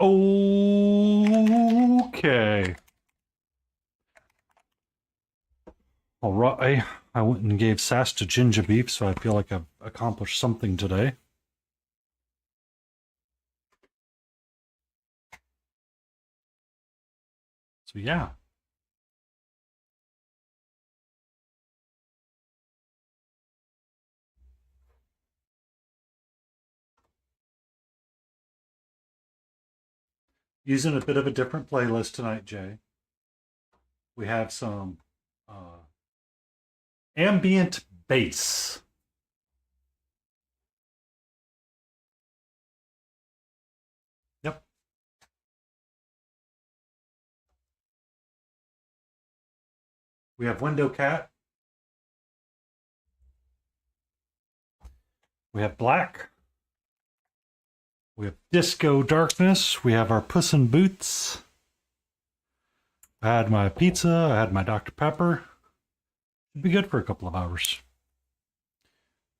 Okay. All right. I went and gave sass to ginger beef, so I feel like I've accomplished something today. So yeah. Using a bit of a different playlist tonight, Jay. We have some ambient bass. Yep. We have Window Cat. We have Black. We have Disco Darkness. We have our Puss in Boots. I had my pizza. I had my Dr. Pepper. It'd be good for a couple of hours.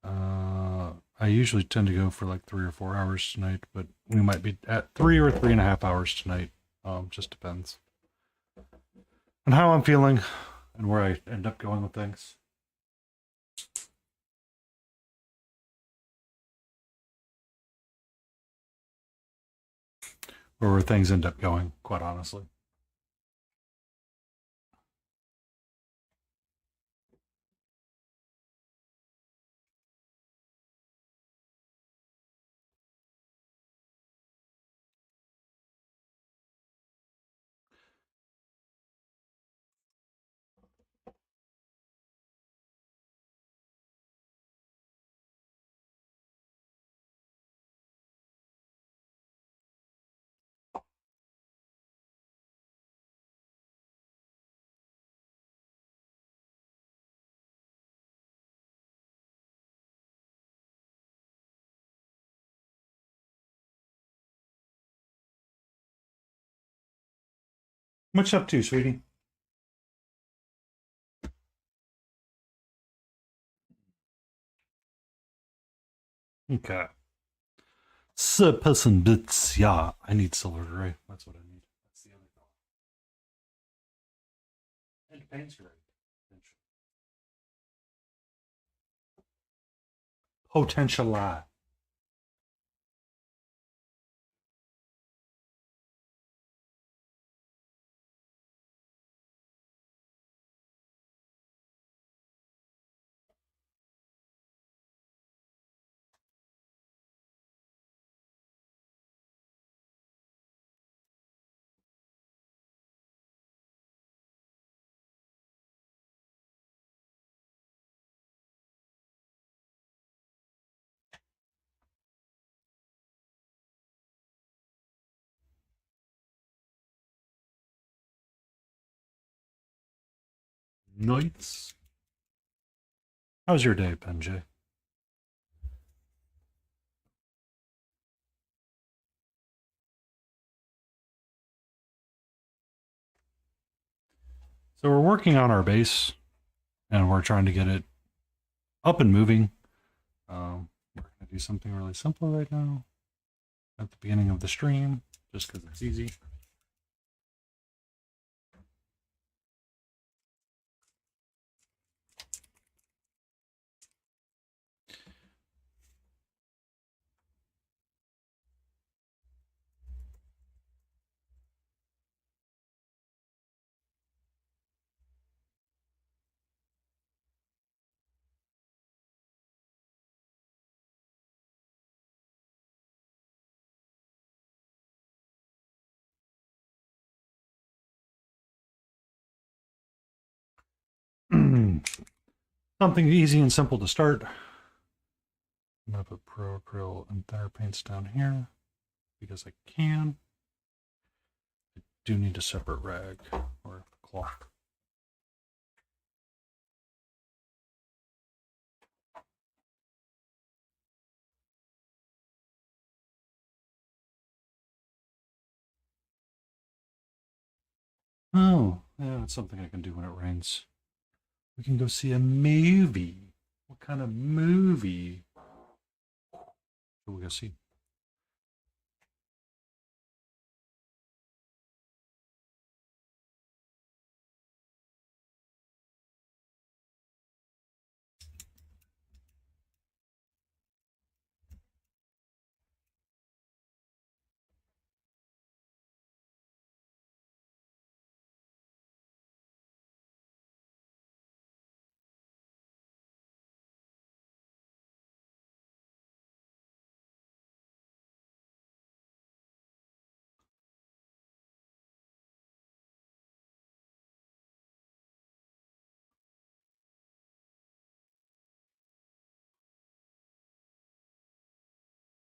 I usually tend to go for like 3 or 4 hours tonight, but we might be at 3 or 3.5 hours tonight. Just depends on how I'm feeling and where I end up going with things. Or where things end up going, quite honestly. Much up to, sweetie? Okay. So, person bits, yeah. I need silver gray. That's what I need. That's the other color. And paint's gray. Potential. Nice. How's your day, Benjay? So we're working on our base, and we're trying to get it up and moving. We're going to do something really simple right now at the beginning of the stream, just because it's easy. Something easy and simple to start. I'm going to put Pro Acryl and Thinner Paints down here because I can. I do need a separate rag or cloth. Oh, yeah, it's something I can do when it rains. We can go see a movie. What kind of movie? What we go see?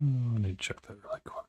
Oh, I need to check that really quick.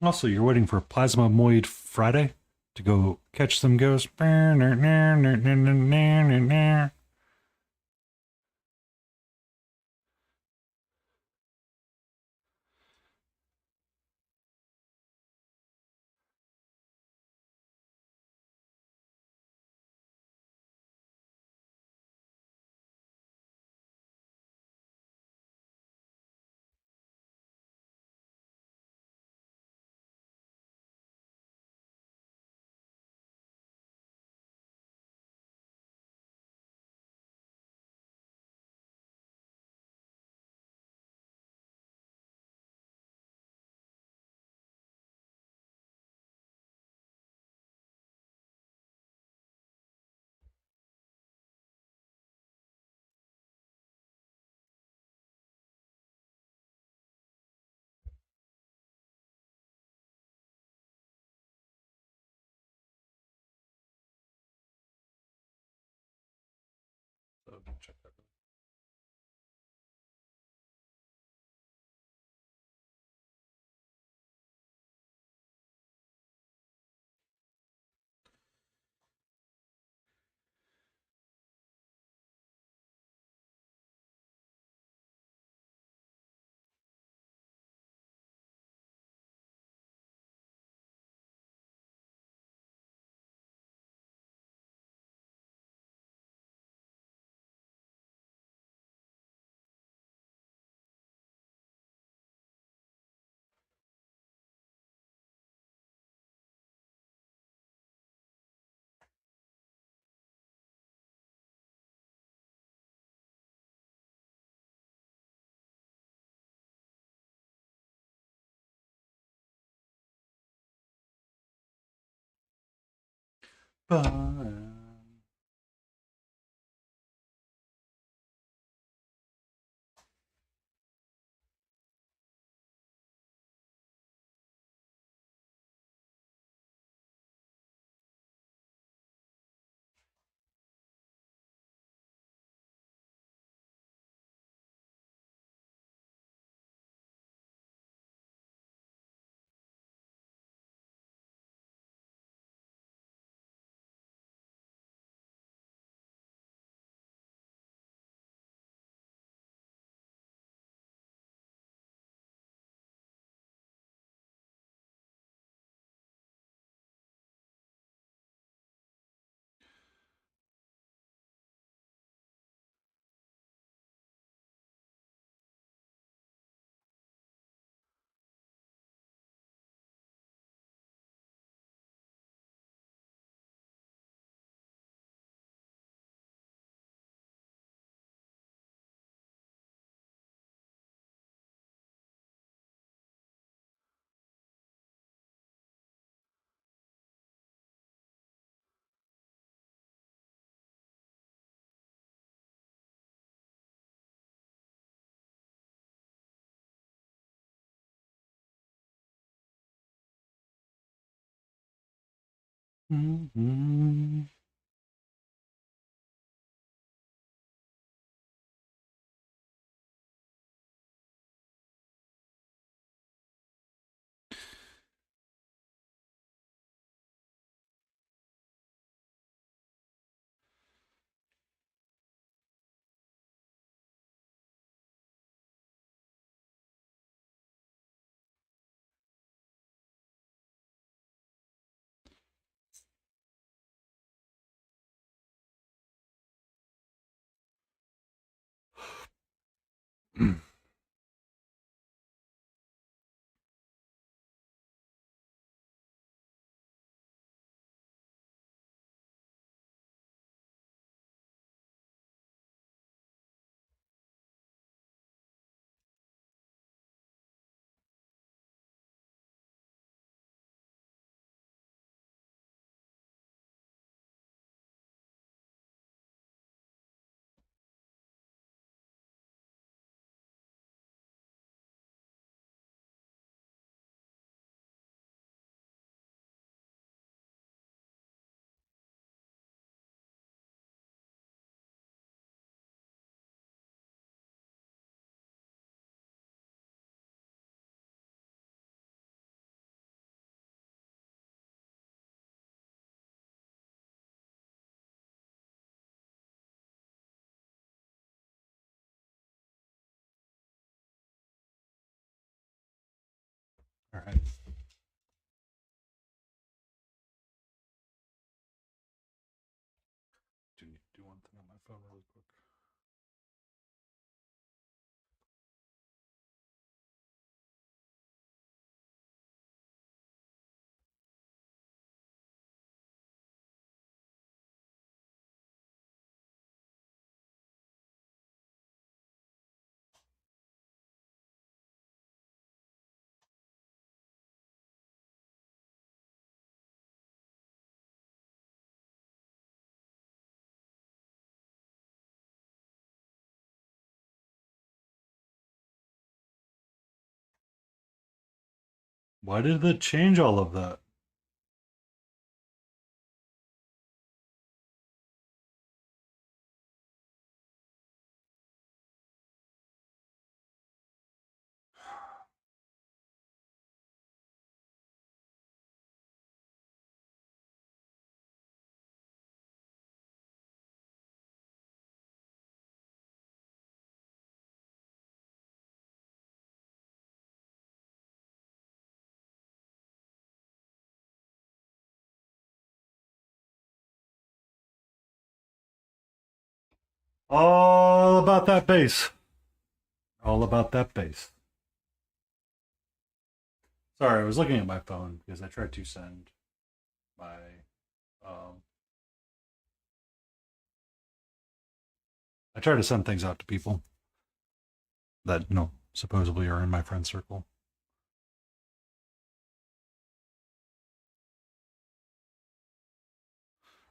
Also, you're waiting for Plasmamoid Friday to go catch some ghosts. Check that. Bye. Mm-hmm. All right. Do need to do one thing on my phone really quick. Why did it change all of that? All about that bass. All about that bass. Sorry, I was looking at my phone because I tried to send my um I try to send things out to people that supposedly are in my friend circle.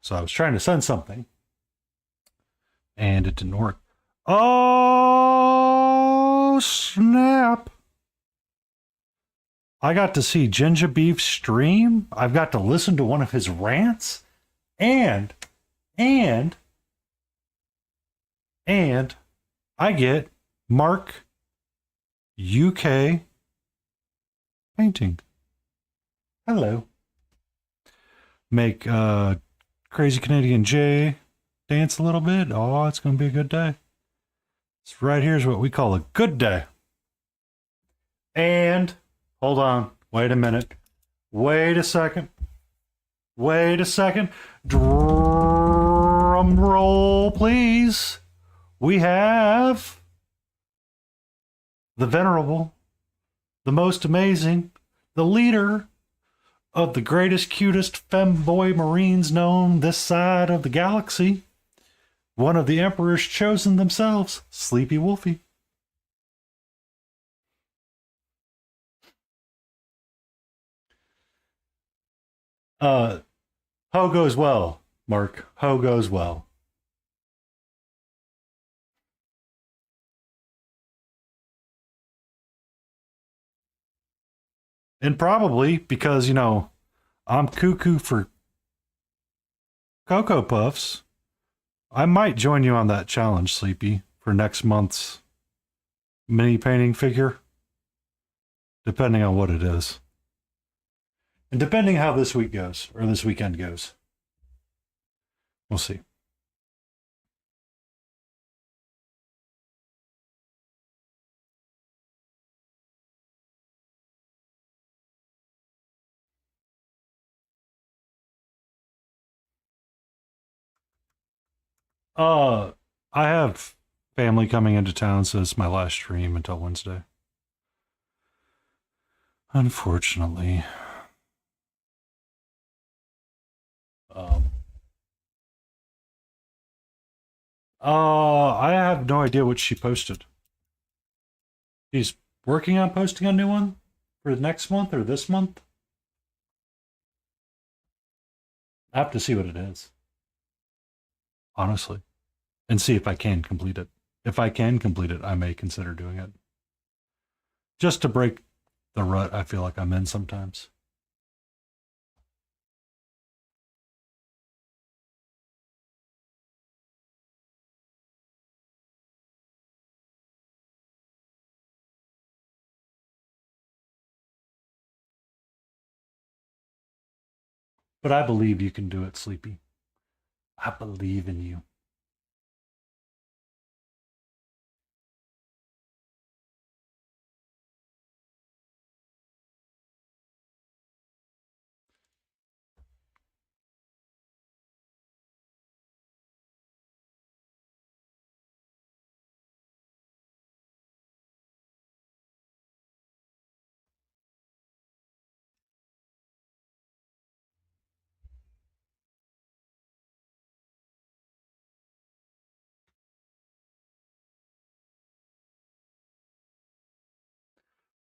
So I was trying to send something and it didn't work. Oh snap. I got to see Ginger Beef stream. I've got to listen to one of his rants and and and I get Mark UK painting. Hello. Make Crazy Canadian J dance a little bit. Oh, it's going to be a good day. It's right here's what we call a good day. And hold on. Wait a minute. Wait a second. Wait a second. Drum roll, please. We have the venerable, the most amazing, the leader of the greatest, cutest femboy marines known this side of the galaxy. One of the emperors chosen themselves, Sleepy Wolfie. Ho goes well, Mark. Ho goes well. And probably because, I'm cuckoo for Cocoa Puffs, I might join you on that challenge, Sleepy, for next month's mini painting figure, depending on what it is. And depending how this week goes, or this weekend goes. We'll see. Uh, I have family coming into town, so it's my last stream until Wednesday. Unfortunately. Um, I have no idea what she posted. She's working on posting a new one for next month or this month. I have to see what it is, honestly, and see if I can complete it. If I can complete it, I may consider doing it. Just to break the rut I feel like I'm in sometimes. But I believe you can do it, Sleepy. I believe in you.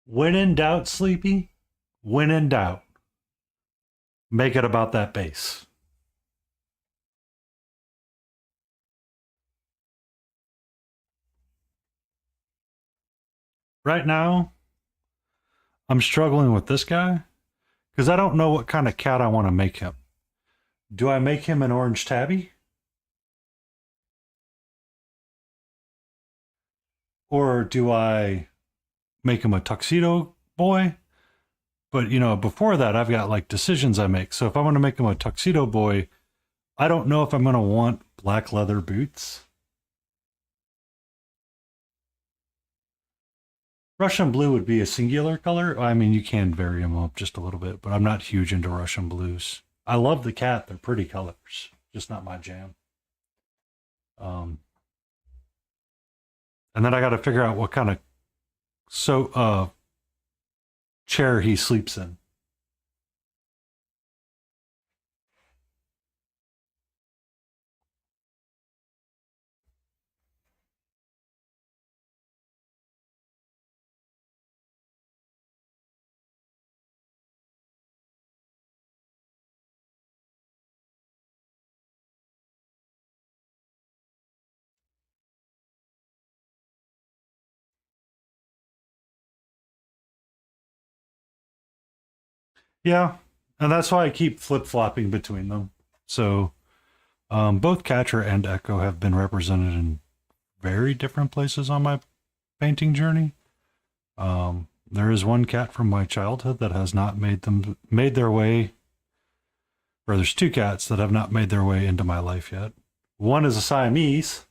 When in doubt, Sleepy, when in doubt, make it about that base. Right now, I'm struggling with this guy because I don't know what kind of cat I want to make him. Do I make him an orange tabby? Or do I make him a tuxedo boy? But, you know, before that, I've got like decisions I make. So if I want to make him a tuxedo boy, I don't know if I'm going to want black leather boots. Russian blue would be a singular color. I mean, you can vary them up just a little bit, but I'm not huge into Russian blues. I love the cat. They're pretty colors, just not my jam. Um, and then I got to figure out what kind of chair he sleeps in. Yeah, and that's why I keep flip flopping between them. So both Catcher and Echo have been represented in very different places on my painting journey. There is one cat from my childhood that has not made their way, or there's two cats that have not made their way into my life yet. One is a Siamese,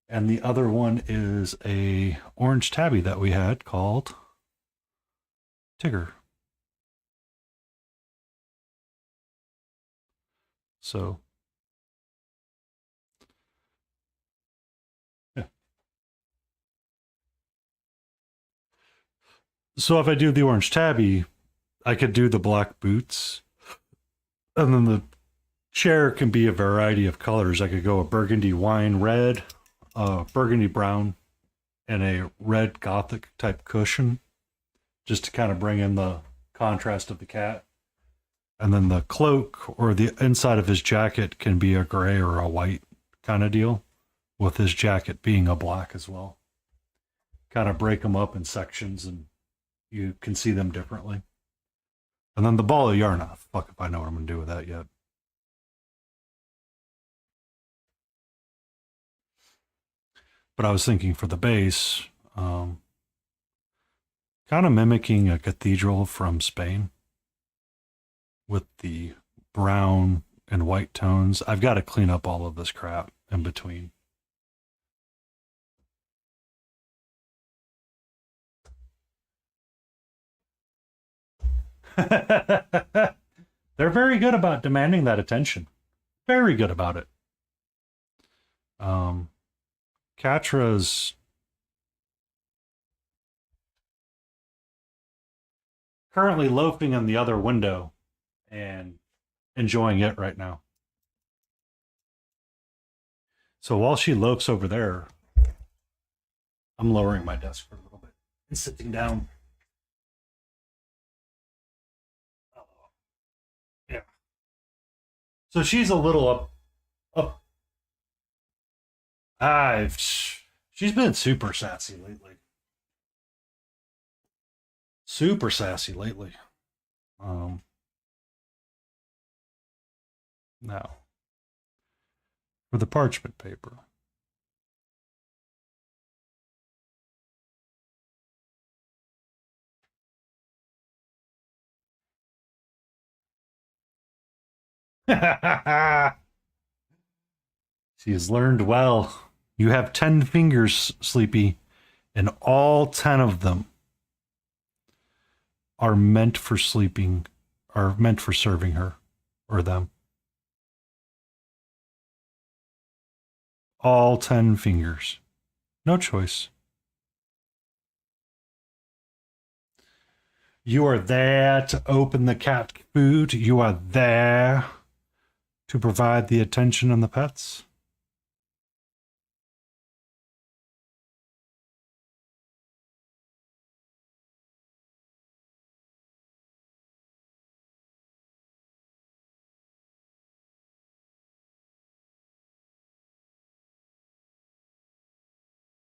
and the other one is a orange tabby that we had called Tigger. So, yeah. So if I do the orange tabby, I could do the black boots, and then the chair can be a variety of colors. I could go a burgundy wine red, a burgundy brown, and a red gothic type cushion, just to kind of bring in the contrast of the cat. And then the cloak or the inside of his jacket can be a gray or a white kind of deal, with his jacket being a black as well. Kind of break them up in sections and you can see them differently. And then the ball of yarn, fuck if I know what I'm going to do with that yet. But I was thinking for the base, kind of mimicking a cathedral from Spain with the brown and white tones. I've got to clean up all of this crap in between. They're very good about demanding that attention. Very good about it. Catra's currently loafing in the other window and enjoying it right now. So while she loafs over there, I'm lowering my desk for a little bit and sitting down. Yeah. So she's a little up. She's been super sassy lately. Super sassy lately. Um, Now for the parchment paper. She has learned well. You have 10 fingers, Sleepy, and all 10 of them are meant for sleeping, are meant for serving her or them. All 10 fingers. No choice. You are there to open the cat food. You are there to provide the attention and the pets.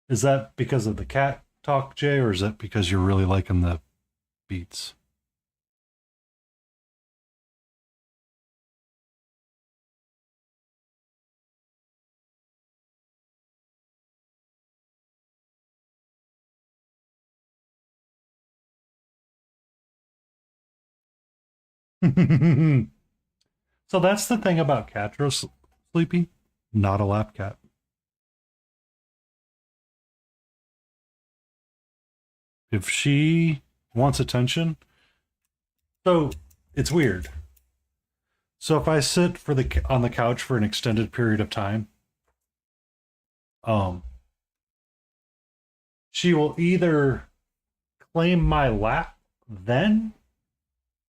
Is that because of the cat talk, Jay, or is that because you're really liking the beats? So that's the thing about Catro Sleepy, not a lap cat. If she wants attention, so it's weird. So if I sit for the on the couch for an extended period of time, um, she will either claim my lap then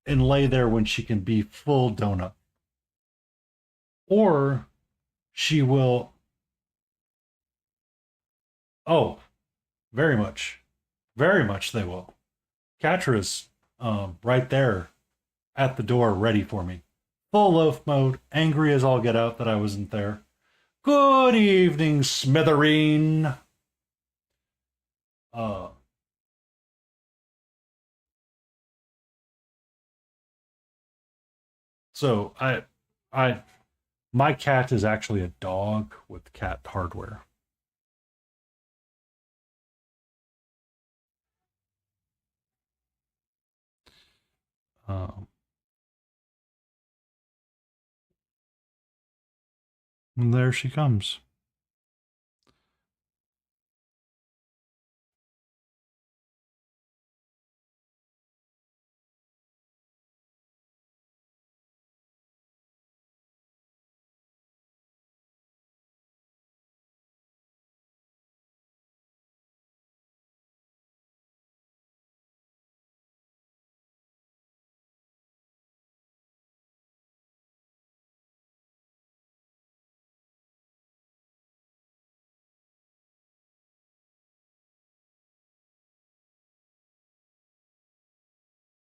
and lay there when she can be full donut, or she will. Oh, very much they will. Catra's right there at the door, ready for me. Full loaf mode, angry as all get out that I wasn't there. Good evening, Smithereen. Uh, so I, my cat is actually a dog with cat hardware. Um, and there she comes.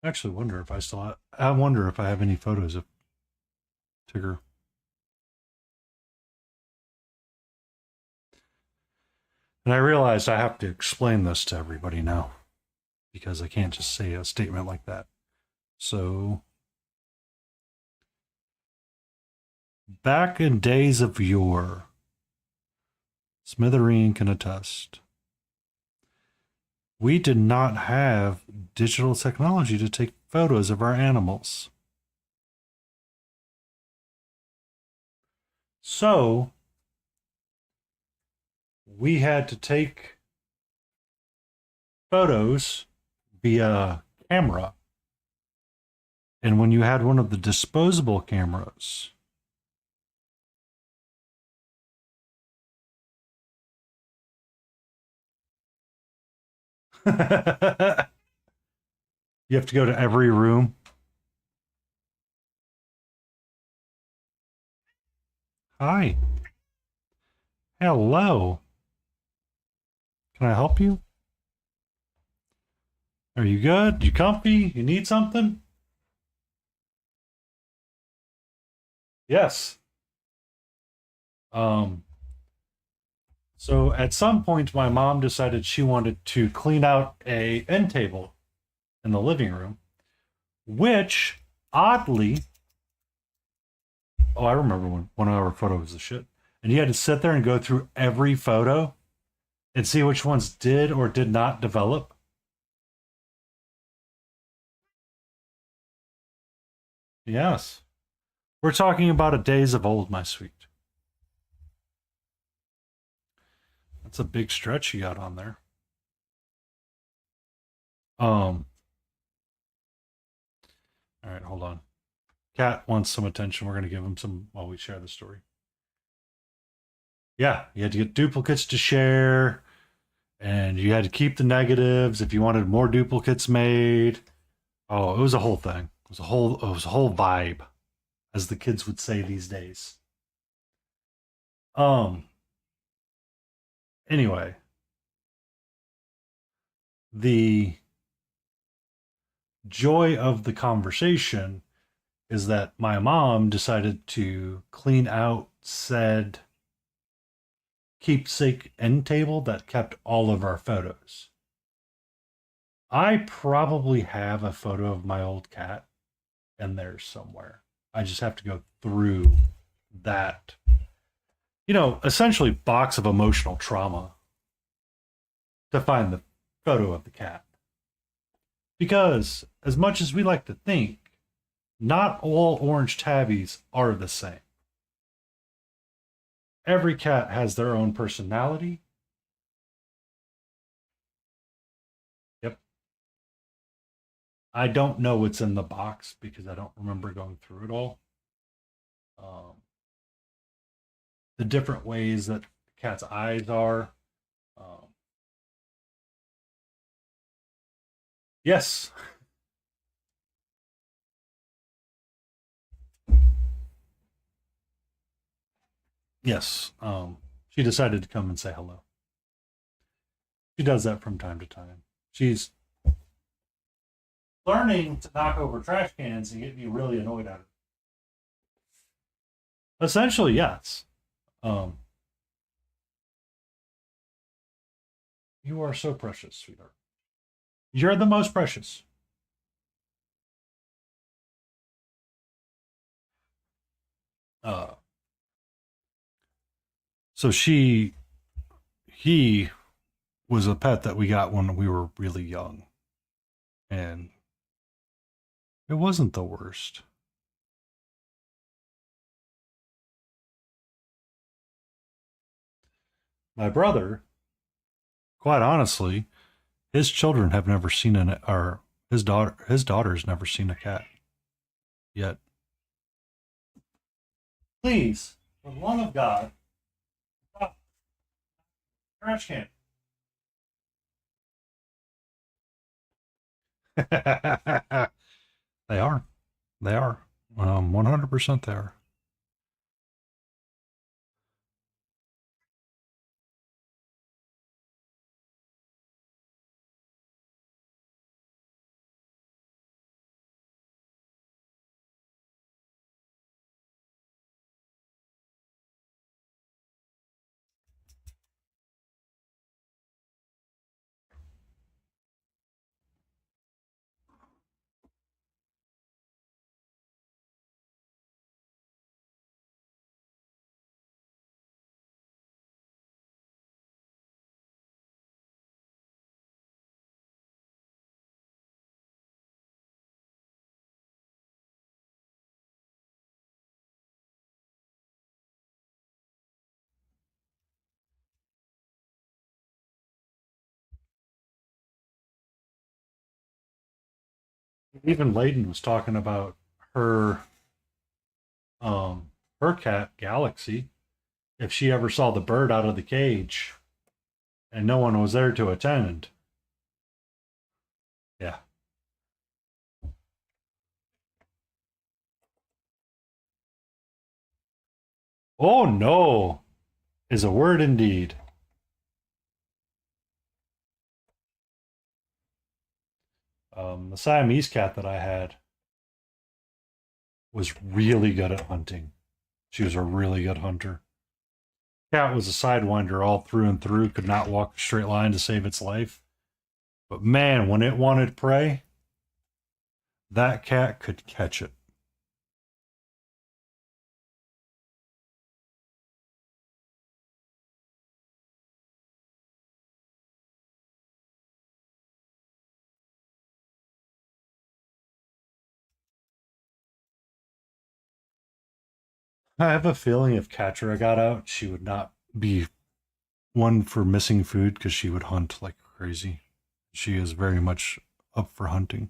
I actually wonder if I still have, I wonder if I have any photos of Tigger. And I realized I have to explain this to everybody now because I can't just say a statement like that. So, back in days of yore, Smithereen can attest, we did not have digital technology to take photos of our animals. So, we had to take photos via camera. And when you had one of the disposable cameras, you have to go to every room. Hi. Hello. Can I help you? Are you good? You comfy? You need something? Yes. Um, so at some point my mom decided she wanted to clean out a end table in the living room, which oddly, oh, I remember when one of our photos was the shit. And you had to sit there and go through every photo and see which ones did or did not develop. Yes. We're talking about a days of old, my sweet. That's a big stretch you got on there. Um, all right, hold on. Cat wants some attention. We're gonna give him some while we share the story. Yeah, you had to get duplicates to share, and you had to keep the negatives if you wanted more duplicates made. Oh, it was a whole thing. It was a whole vibe, as the kids would say these days. Um, anyway, the joy of the conversation is that my mom decided to clean out said keepsake end table that kept all of our photos. I probably have a photo of my old cat in there somewhere. I just have to go through that, essentially box of emotional trauma to find the photo of the cat. Because as much as we like to think, not all orange tabbies are the same. Every cat has their own personality. Yep. I don't know what's in the box because I don't remember going through it all. Um, the different ways that the cat's eyes are. Um, yes, yes. She decided to come and say hello. She does that from time to time. She's learning to knock over trash cans and get me really annoyed at her. Essentially, yes. Um, you are so precious, sweetheart. You're the most precious. Uh, so he was a pet that we got when we were really young, and it wasn't the worst. My brother, quite honestly, his children have never seen or his daughter's never seen a cat yet. Please, for the love of God, stop the trash can. They are. They are. 100% they are. Even Layden was talking about her um her cat Galaxy. If she ever saw the bird out of the cage and no one was there to attend, yeah. Oh no, is a word indeed. The Siamese cat that I had was really good at hunting. She was a really good hunter. Cat was a sidewinder all through and through, could not walk a straight line to save its life. But man, when it wanted prey, that cat could catch it. I have a feeling if Catra got out, she would not be one for missing food because she would hunt like crazy. She is very much up for hunting.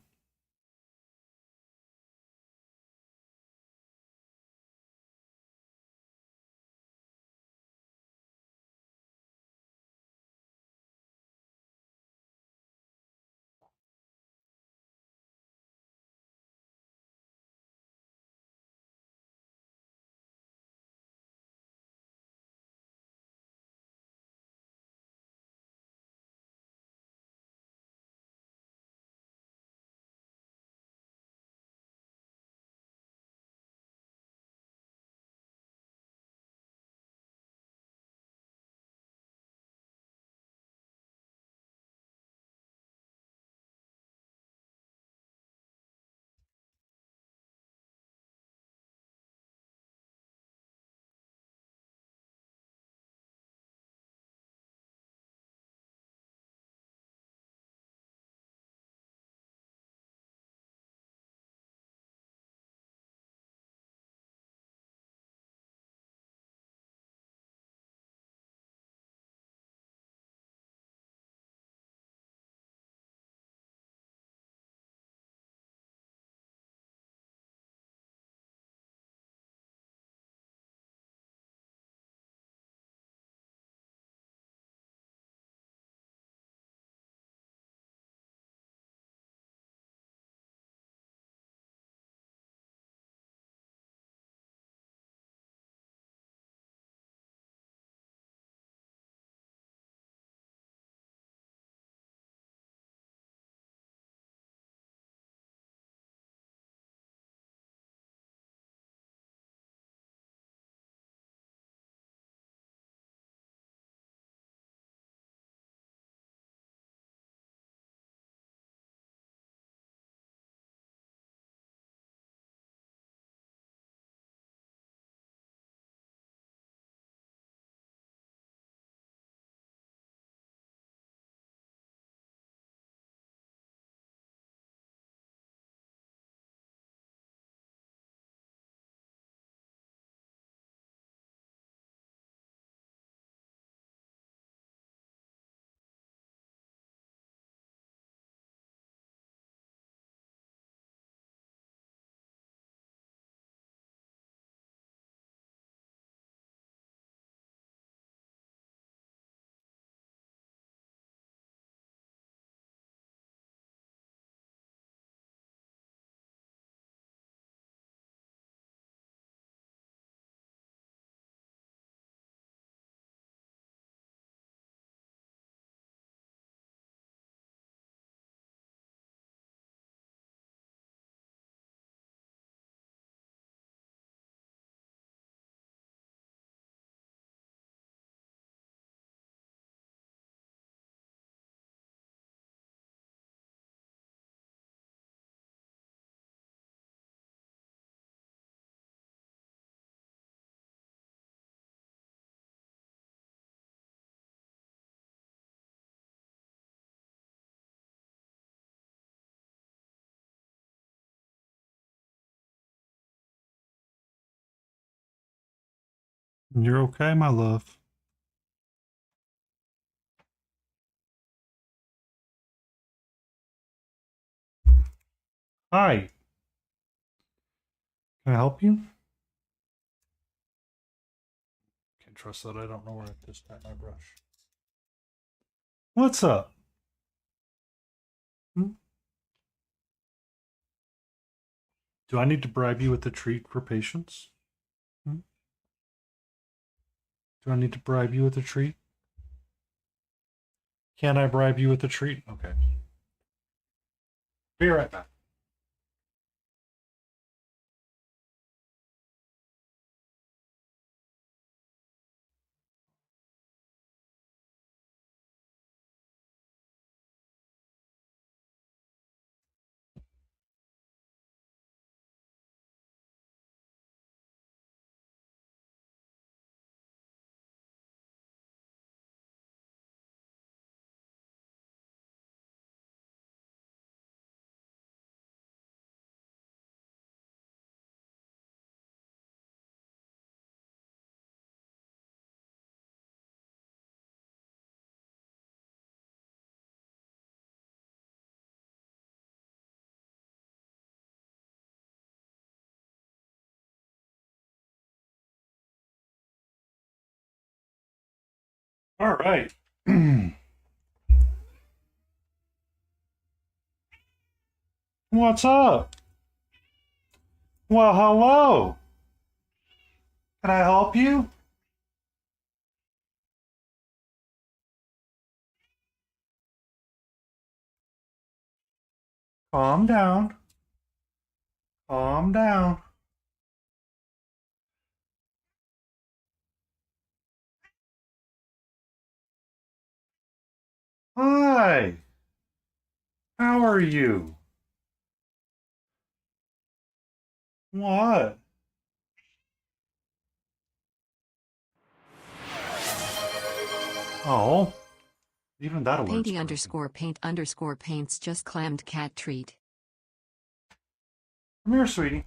You're okay, my love. Hi. Can I help you? Can't trust that I don't know where to just tie my brush. What's up? Hmm? Do I need to bribe you with a treat for patience? Hmm? Do I need to bribe you with a treat? Can I bribe you with a treat? Okay. Be right back. All right. What's up? Well, hello. Can I help you? Calm down. Calm down. Hi. How are you? What? Oh, even that alert's Painting broken. underscore paint underscore paints just clammed cat treat. Come here, sweetie.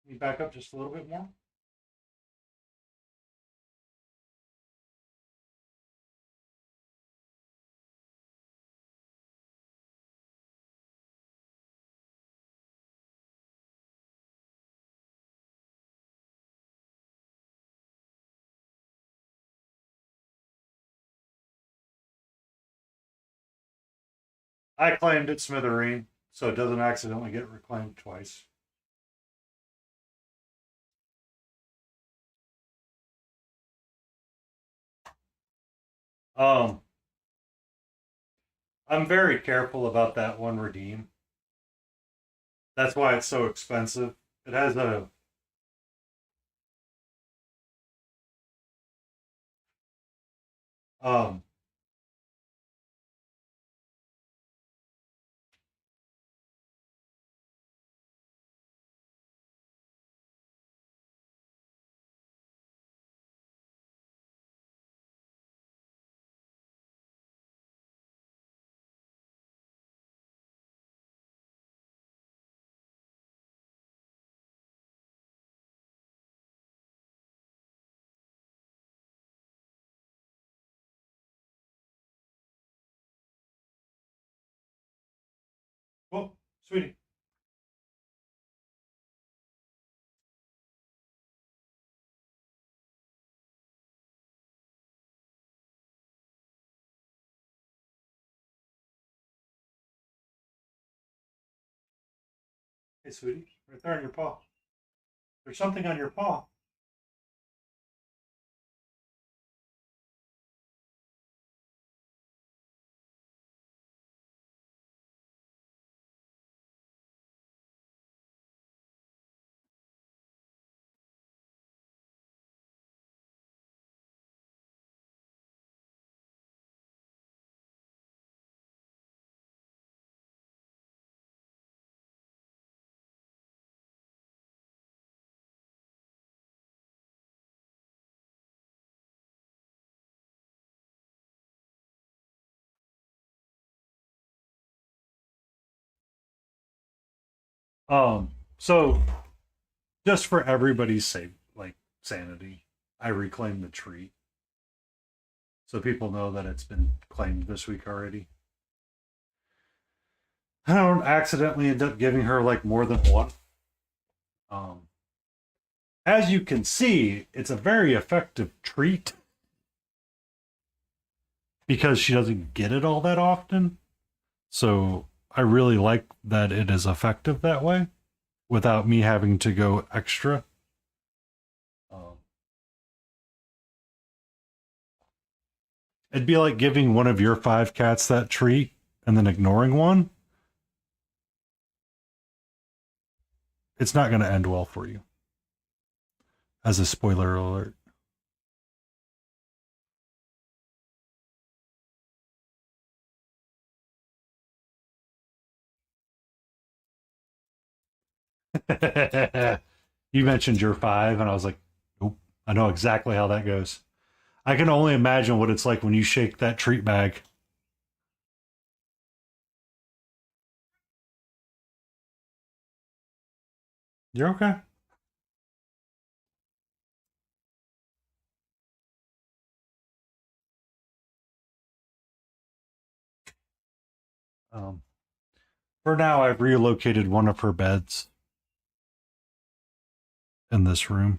Can you back up just a little bit more? I claimed it smithereen, so it doesn't accidentally get reclaimed twice. Um, I'm very careful about that one redeem. That's why it's so expensive. It has a um oh, sweetie. Hey, sweetie, right there on your paw. There's something on your paw. So just for everybody's sake, like sanity, I reclaimed the tree. So people know that it's been claimed this week already. I don't accidentally end up giving her like more than one. Um, as you can see, it's a very effective treat because she doesn't get it all that often. So I really like that it is effective that way without me having to go extra. Um, it'd be like giving one of your five cats that treat and then ignoring one. It's not going to end well for you. As a spoiler alert. You mentioned your five, and I was like, nope, I know exactly how that goes. I can only imagine what it's like when you shake that treat bag. You're okay. Um, for now, I've relocated one of her beds in this room.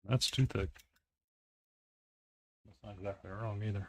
That's too thick. That's not exactly wrong either.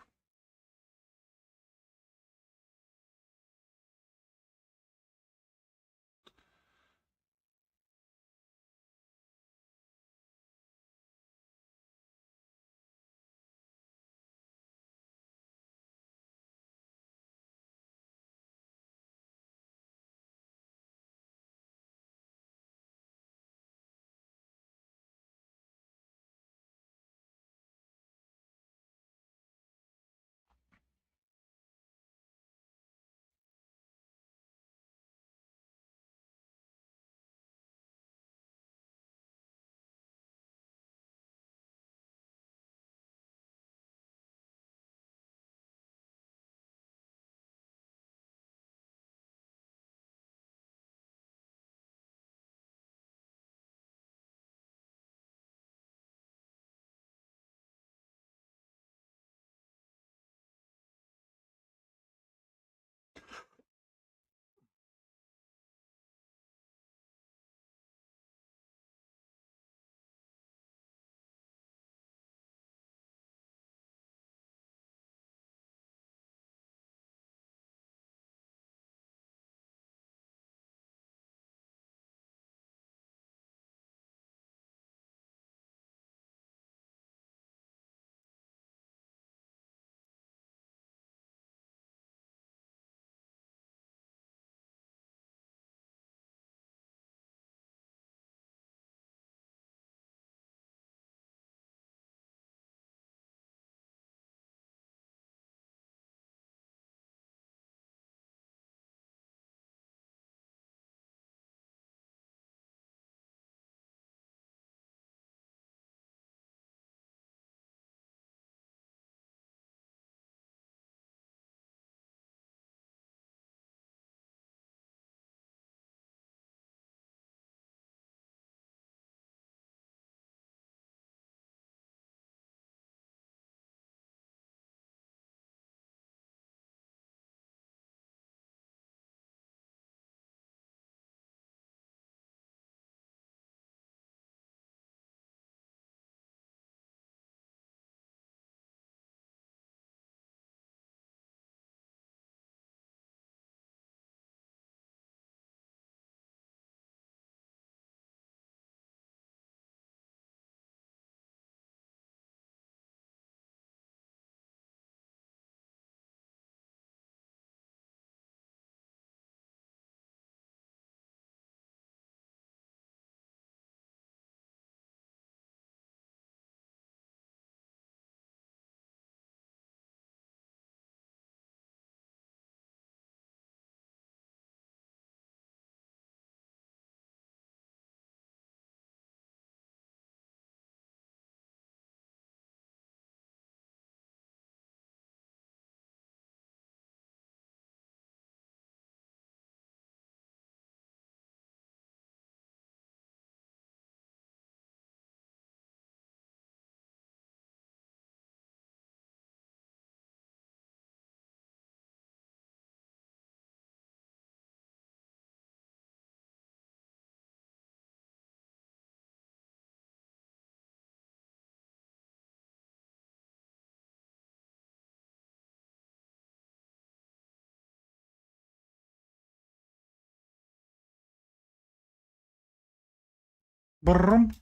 Brum.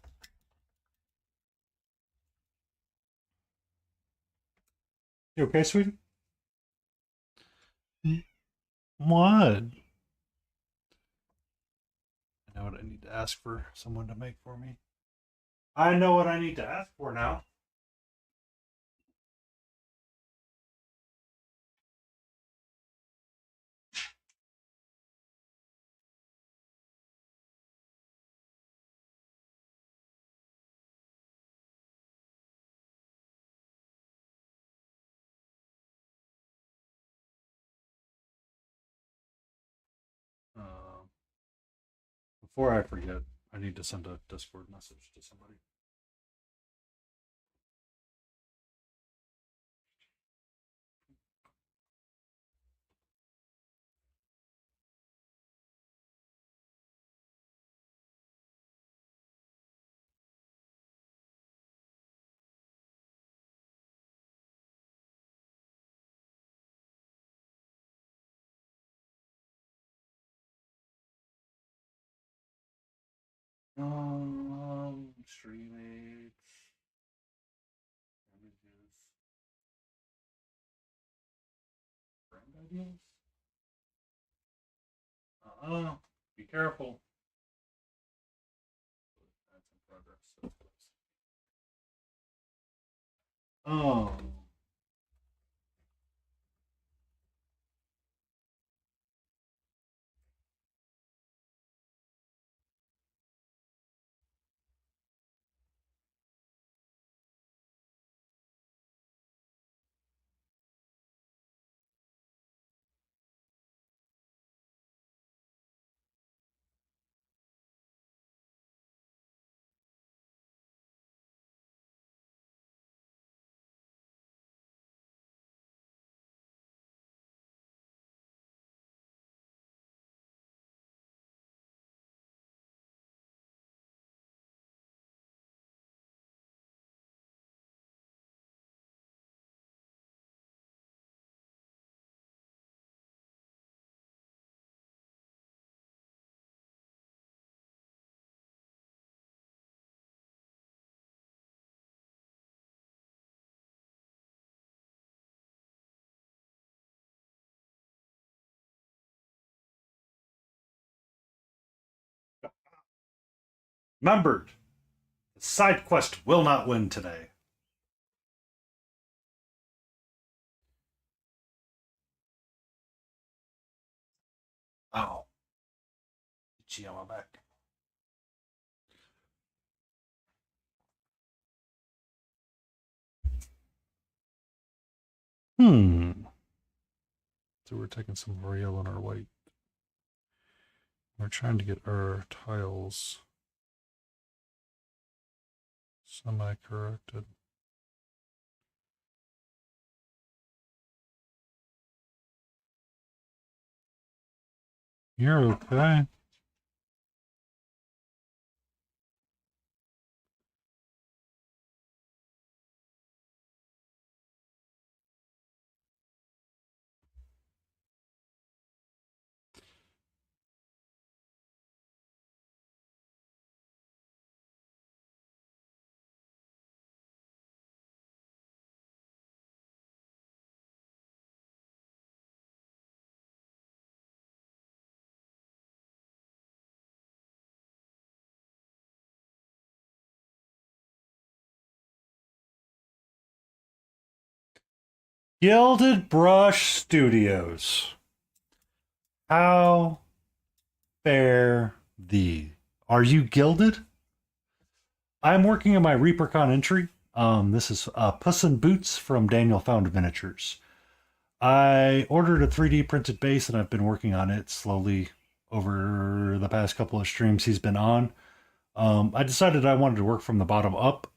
You okay, sweetie? What? I know what I need to ask for someone to make for me. I know what I need to ask for now. Uh, Before I forget, I need to send a Discord message to somebody. Stream aids, images, brand ideas. Be careful. That's in progress. Oh. Remembered. The side quest will not win today. Ow. Itchy on my back. So we're taking some more yellow and our white. We're trying to get our tiles semi-corrected. You're okay. Gilded Brush Studios. How fare thee? Are you gilded? I'm working on my ReaperCon entry. This is Puss in Boots from Daniel Found Miniatures. I ordered a 3D printed base and I've been working on it slowly over the past couple of streams he's been on. I decided I wanted to work from the bottom up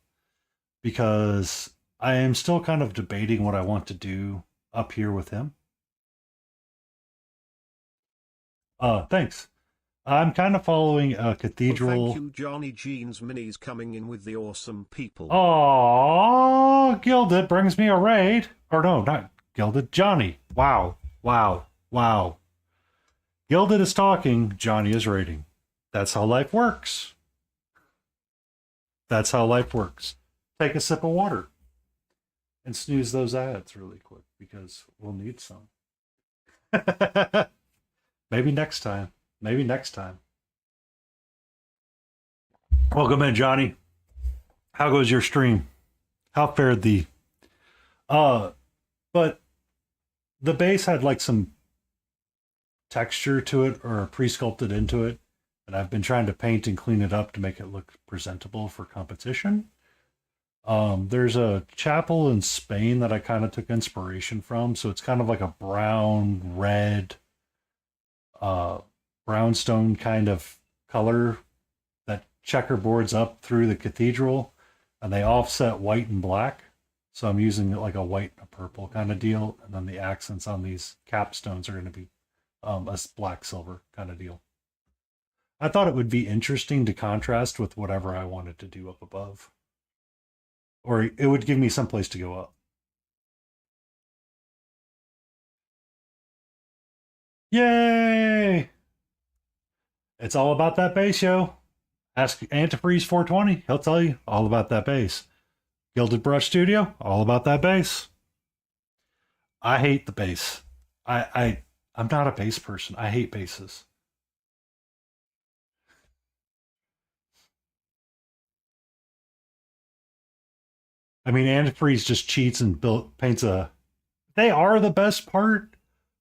because I am still kind of debating what I want to do up here with him. Thanks. I'm kind of following a cathedral. Well, thank you, Johnny Jeans Minis coming in with the awesome people. Oh, Gilded brings me a raid. Or no, not Gilded. Johnny. Wow. Wow. Wow. Gilded is talking. Johnny is raiding. That's how life works. That's how life works. Take a sip of water and snooze those ads really quick because we'll need some. Maybe next time. Maybe next time. Welcome in, Johnny. How goes your stream? How fared thee? Uh, but the base had like some texture to it or pre-sculpted into it, and I've been trying to paint and clean it up to make it look presentable for competition. There's a chapel in Spain that I kind of took inspiration from, so it's kind of like a brown, red, uh, brownstone kind of color that checkerboards up through the cathedral, and they offset white and black. So I'm using like a white and a purple kind of deal, and then the accents on these capstones are going to be a black silver kind of deal. I thought it would be interesting to contrast with whatever I wanted to do up above, or it would give me some place to go up. Yay! It's all about that bass, yo. Ask Antifreeze 420. He'll tell you all about that bass. Gilded Brush Studio, all about that bass. I hate the bass. I'm not a bass person. I hate basses. I mean, Antifreeze just cheats and paints a. They are the best part,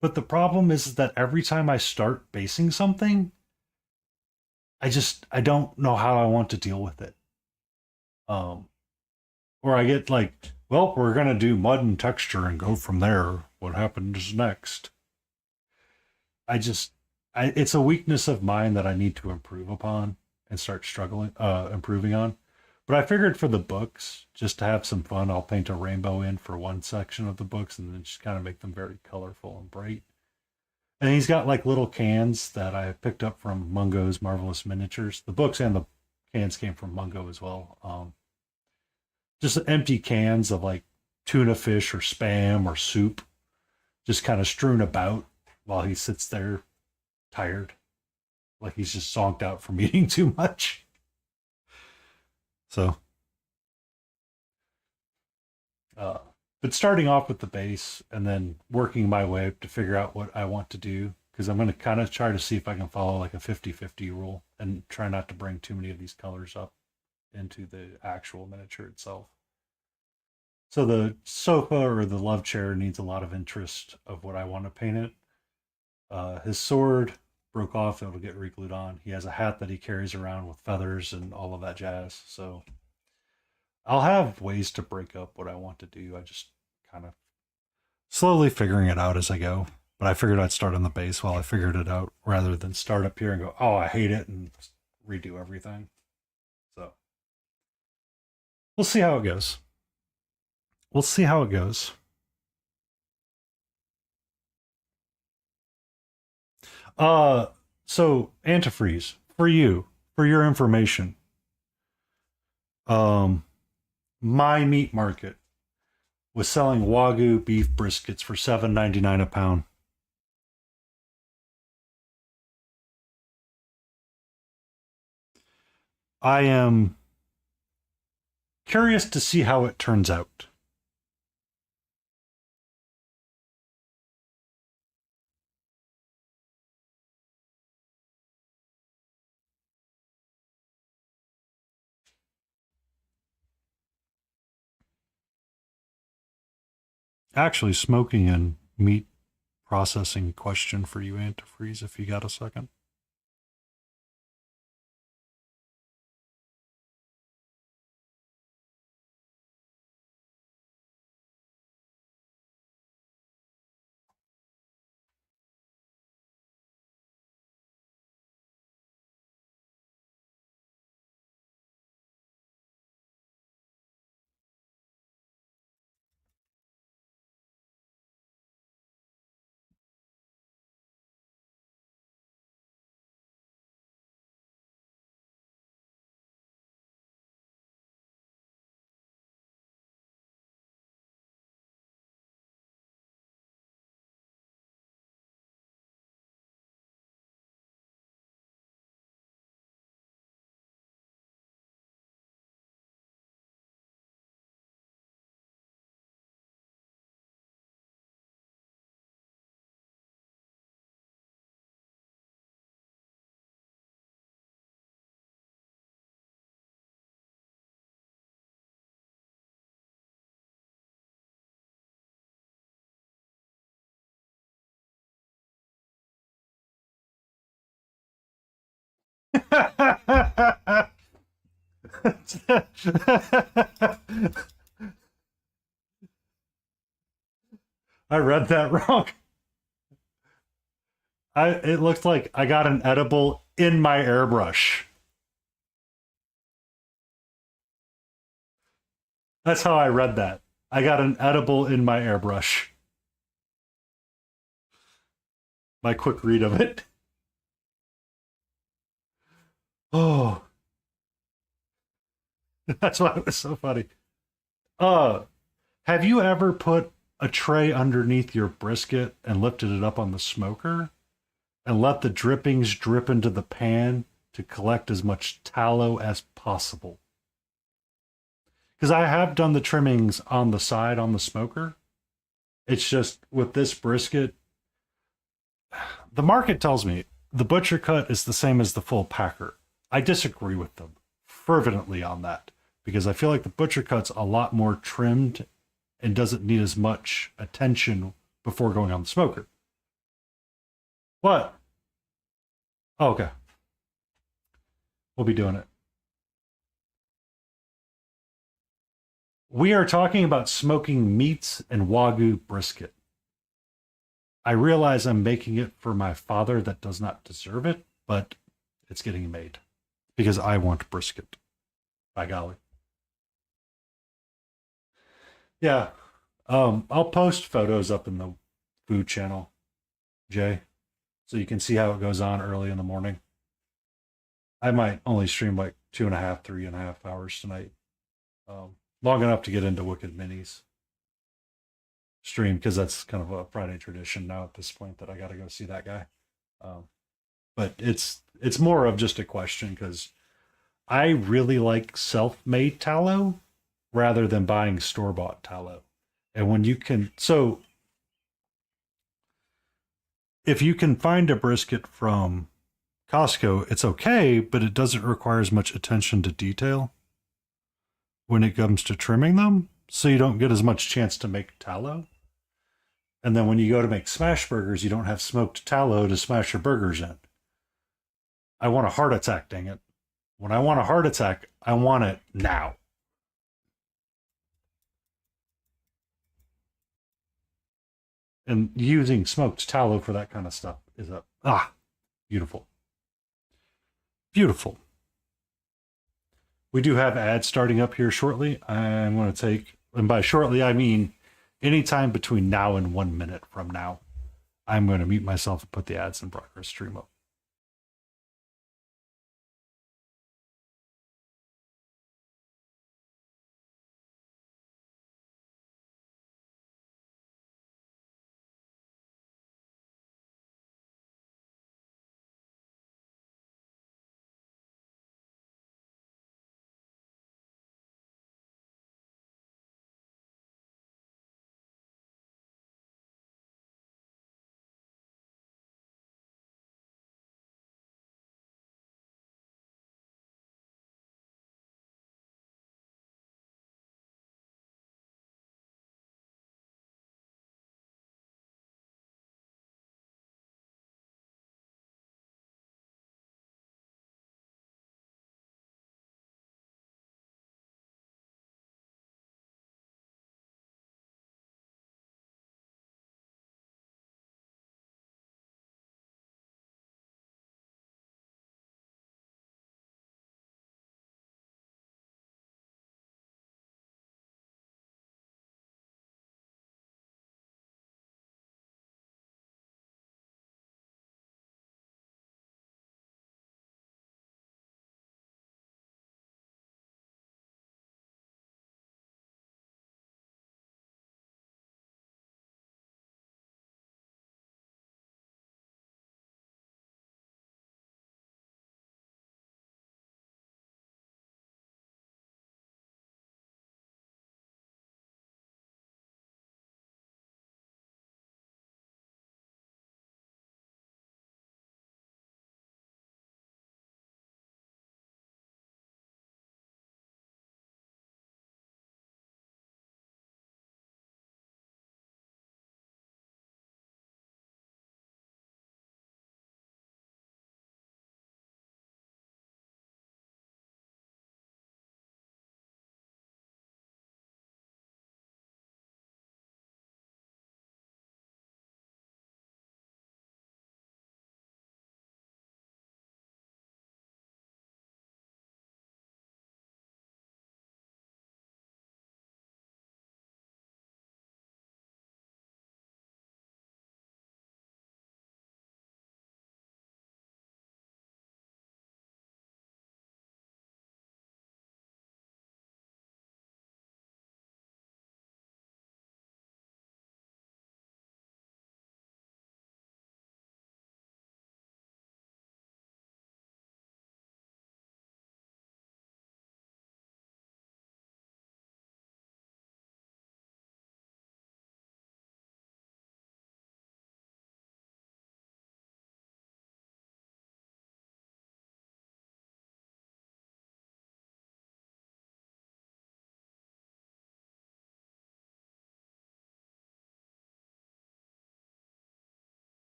but the problem is that every time I start basing something, I don't know how I want to deal with it. Um, or I get like, well, we're gonna do mud and texture and go from there. What happens next? I just, it's a weakness of mine that I need to improve upon and start struggling, improving on. But I figured for the books, just to have some fun, I'll paint a rainbow in for one section of the books and then just kind of make them very colorful and bright. And he's got like little cans that I picked up from Mungo's Marvelous Miniatures. The books and the cans came from Mungo as well. Just empty cans of like tuna fish or spam or soup, just kind of strewn about while he sits there tired, like he's just zonked out from eating too much. So, uh, but starting off with the base and then working my way up to figure out what I want to do, because I'm going to kind of try to see if I can follow like a 50-50 rule and try not to bring too many of these colors up into the actual miniature itself. So the sofa or the love chair needs a lot of interest of what I want to paint it. His sword broke off, it'll get re-glued on. He has a hat that he carries around with feathers and all of that jazz. So I'll have ways to break up what I want to do. I just kind of slowly figuring it out as I go. But I figured I'd start on the base while I figured it out rather than start up here and go, oh, I hate it and redo everything. So we'll see how it goes. We'll see how it goes. Uh, so antifreeze for you, for your information. Um, my meat market was selling Wagyu beef briskets for $7.99 a pound. I am curious to see how it turns out. Actually, smoking and meat processing question for you, antifreeze, if you got a second. I read that wrong. It looks like I got an edible in my airbrush. That's how I read that. I got an edible in my airbrush. My quick read of it. Oh, that's why it was so funny. Uh, have you ever put a tray underneath your brisket and lifted it up on the smoker and let the drippings drip into the pan to collect as much tallow as possible? Because I have done the trimmings on the side on the smoker. It's just with this brisket, the market tells me the butcher cut is the same as the full packer. I disagree with them fervently on that because I feel like the butcher cut's a lot more trimmed and doesn't need as much attention before going on the smoker. What? Oh, okay. We'll be doing it. We are talking about smoking meats and Wagyu brisket. I realize I'm making it for my father that does not deserve it, but it's getting made because I want brisket. By golly. Yeah. I'll post photos up in the food channel, Jay, so you can see how it goes on early in the morning. I might only stream like 2.5, 3.5 hours tonight. Long enough to get into Wicked Minis stream because that's kind of a Friday tradition now at this point that I got to go see that guy. But it's more of just a question because I really like self-made tallow rather than buying store-bought tallow. And when you can, so if you can find a brisket from Costco, it's okay, but it doesn't require as much attention to detail when it comes to trimming them, so you don't get as much chance to make tallow. And then when you go to make smash burgers, you don't have smoked tallow to smash your burgers in. I want a heart attack, dang it. When I want a heart attack, I want it now. And using smoked tallow for that kind of stuff is beautiful. Beautiful. We do have ads starting up here shortly. I'm going to take, and by shortly, I mean anytime between now and 1 minute from now. I'm going to mute myself and put the ads in progress stream up.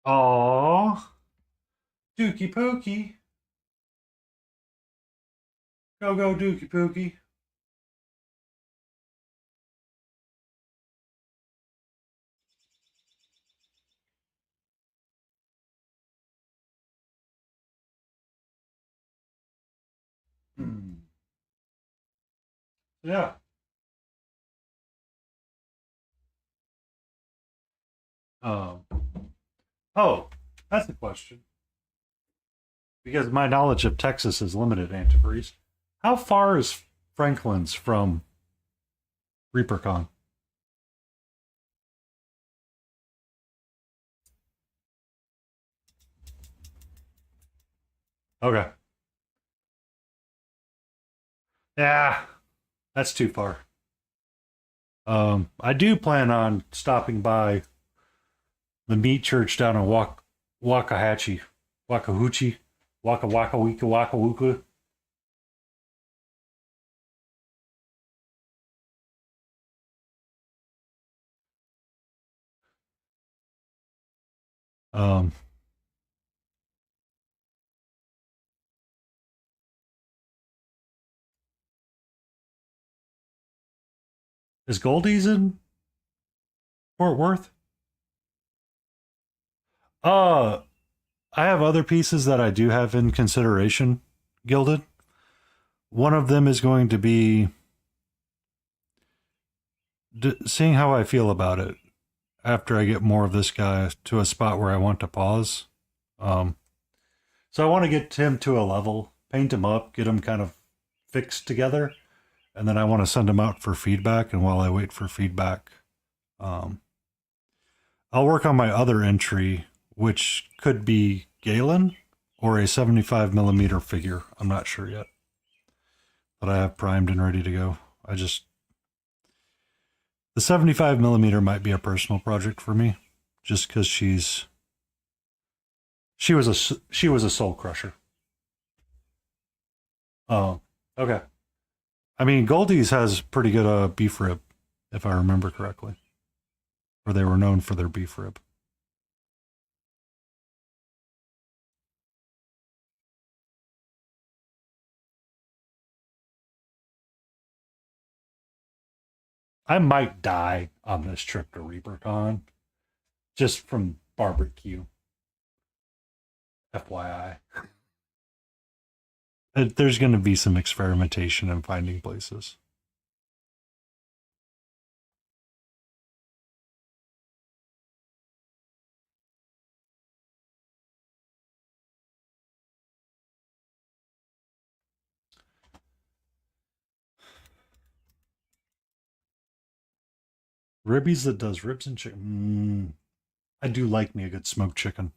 Aww. Dookie Pookie. Go, go, Dookie Pookie. Hmm. Yeah. Um. Oh, that's the question. Because my knowledge of Texas is limited, antifreeze. How far is Franklin's from ReaperCon? Okay. Yeah, that's too far. I do plan on stopping by the meat church down in Wakahatchee, Wakahoochee, Waka Waka Wika Waka Wuka. Um, is Goldie's in Fort Worth? Uh, I have other pieces that I do have in consideration, Gilded. One of them is going to be seeing how I feel about it after I get more of this guy to a spot where I want to pause. Um, so I want to get him to a level, paint him up, get him kind of fixed together, and then I want to send him out for feedback. And while I wait for feedback, um, I'll work on my other entry, which could be Galen or a 75 millimeter figure. I'm not sure yet, but I have primed and ready to go. The 75 millimeter might be a personal project for me, just because she was a soul crusher. Oh, okay. I mean, Goldie's has pretty good beef rib, if I remember correctly, or they were known for their beef rib. I might die on this trip to ReaperCon just from barbecue. FYI, there's going to be some experimentation and finding places. Ribbies that does ribs and chicken. I do like me a good smoked chicken.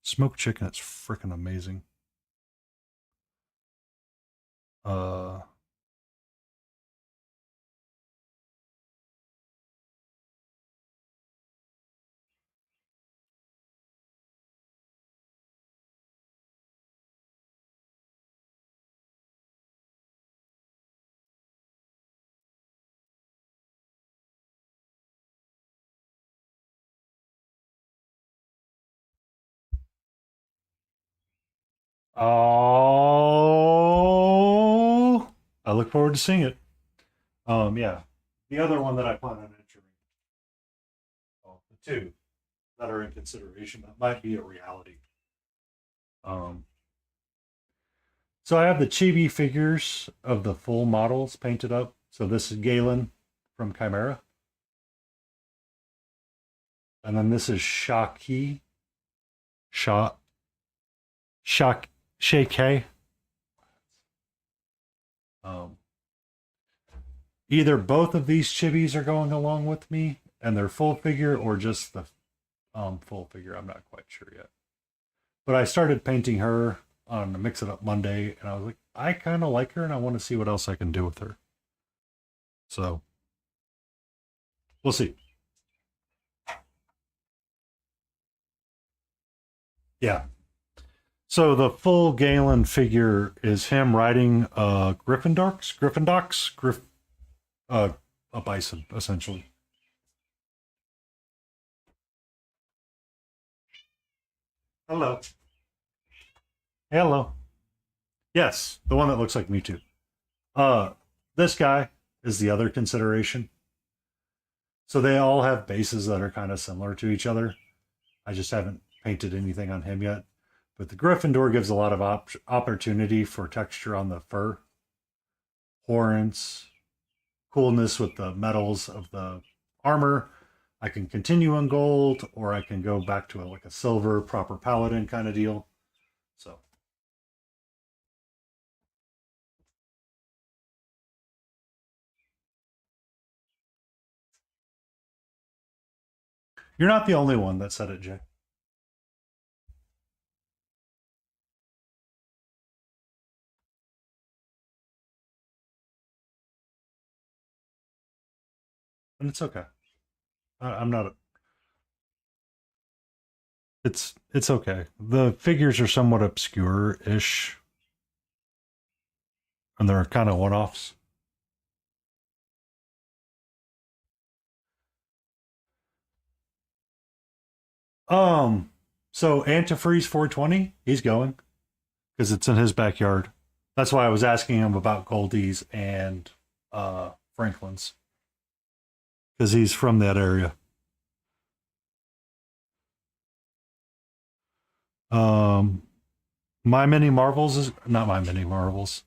Smoked chicken is freaking amazing. Uh, oh, I look forward to seeing it. Yeah, the other one that I plan on entering, the two that are in consideration, that might be a reality. Um, so I have the chibi figures of the full models painted up. So this is Galen from Chimera, and then this is Shaki, Sha, Shak, Shake. Um, Either both of these chibis are going along with me, and they're full figure, or just the full figure. I'm not quite sure yet. But I started painting her on a Mix It Up Monday, and I was like, I kind of like her, and I want to see what else I can do with her. So we'll see. Yeah. So the full Galen figure is him riding uh, a bison essentially. Hello. Hello. Yes, the one that looks like Mewtwo. This guy is the other consideration. So they all have bases that are kind of similar to each other. I just haven't painted anything on him yet. But the Gryffindor gives a lot of opportunity for texture on the fur, horns, coolness with the metals of the armor. I can continue on gold, or I can go back to like a silver, proper paladin kind of deal. So you're not the only one that said it, Jay. And it's okay. I'm not. It's okay. The figures are somewhat obscure-ish, and they're kind of one-offs. Um, so Antifreeze 420, he's going because it's in his backyard. That's why I was asking him about Goldie's and Franklin's because he's from that area. Um, My Mini Marvels is not My Mini Marvels.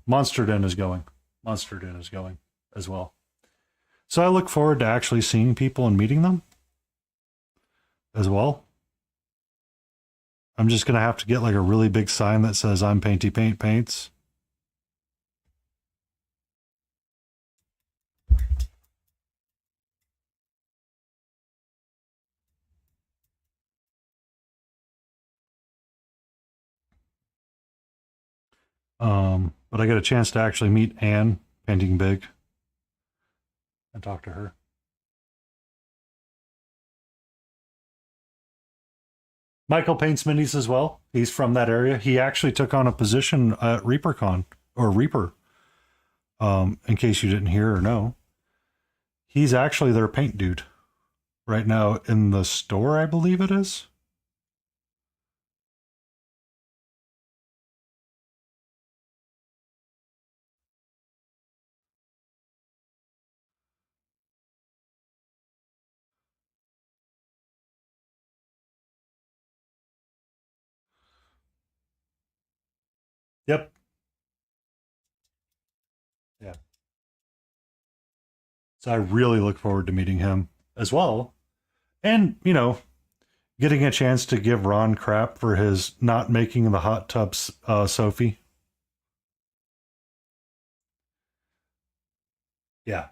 Monster Den is going. Monster Den is going as well. So I look forward to actually seeing people and meeting them as well. I'm just gonna have to get like a really big sign that says I'm Painty Paint Paints. But I get a chance to actually meet Anne, Painting Big, and talk to her. Michael paints minis as well. He's from that area. He actually took on a position at ReaperCon or Reaper. In case you didn't hear or know, he's actually their paint dude right now in the store, I believe it is. Yep. Yeah. So I really look forward to meeting him as well. And, getting a chance to give Ron crap for his not making the hot tubs Sophie. Yeah.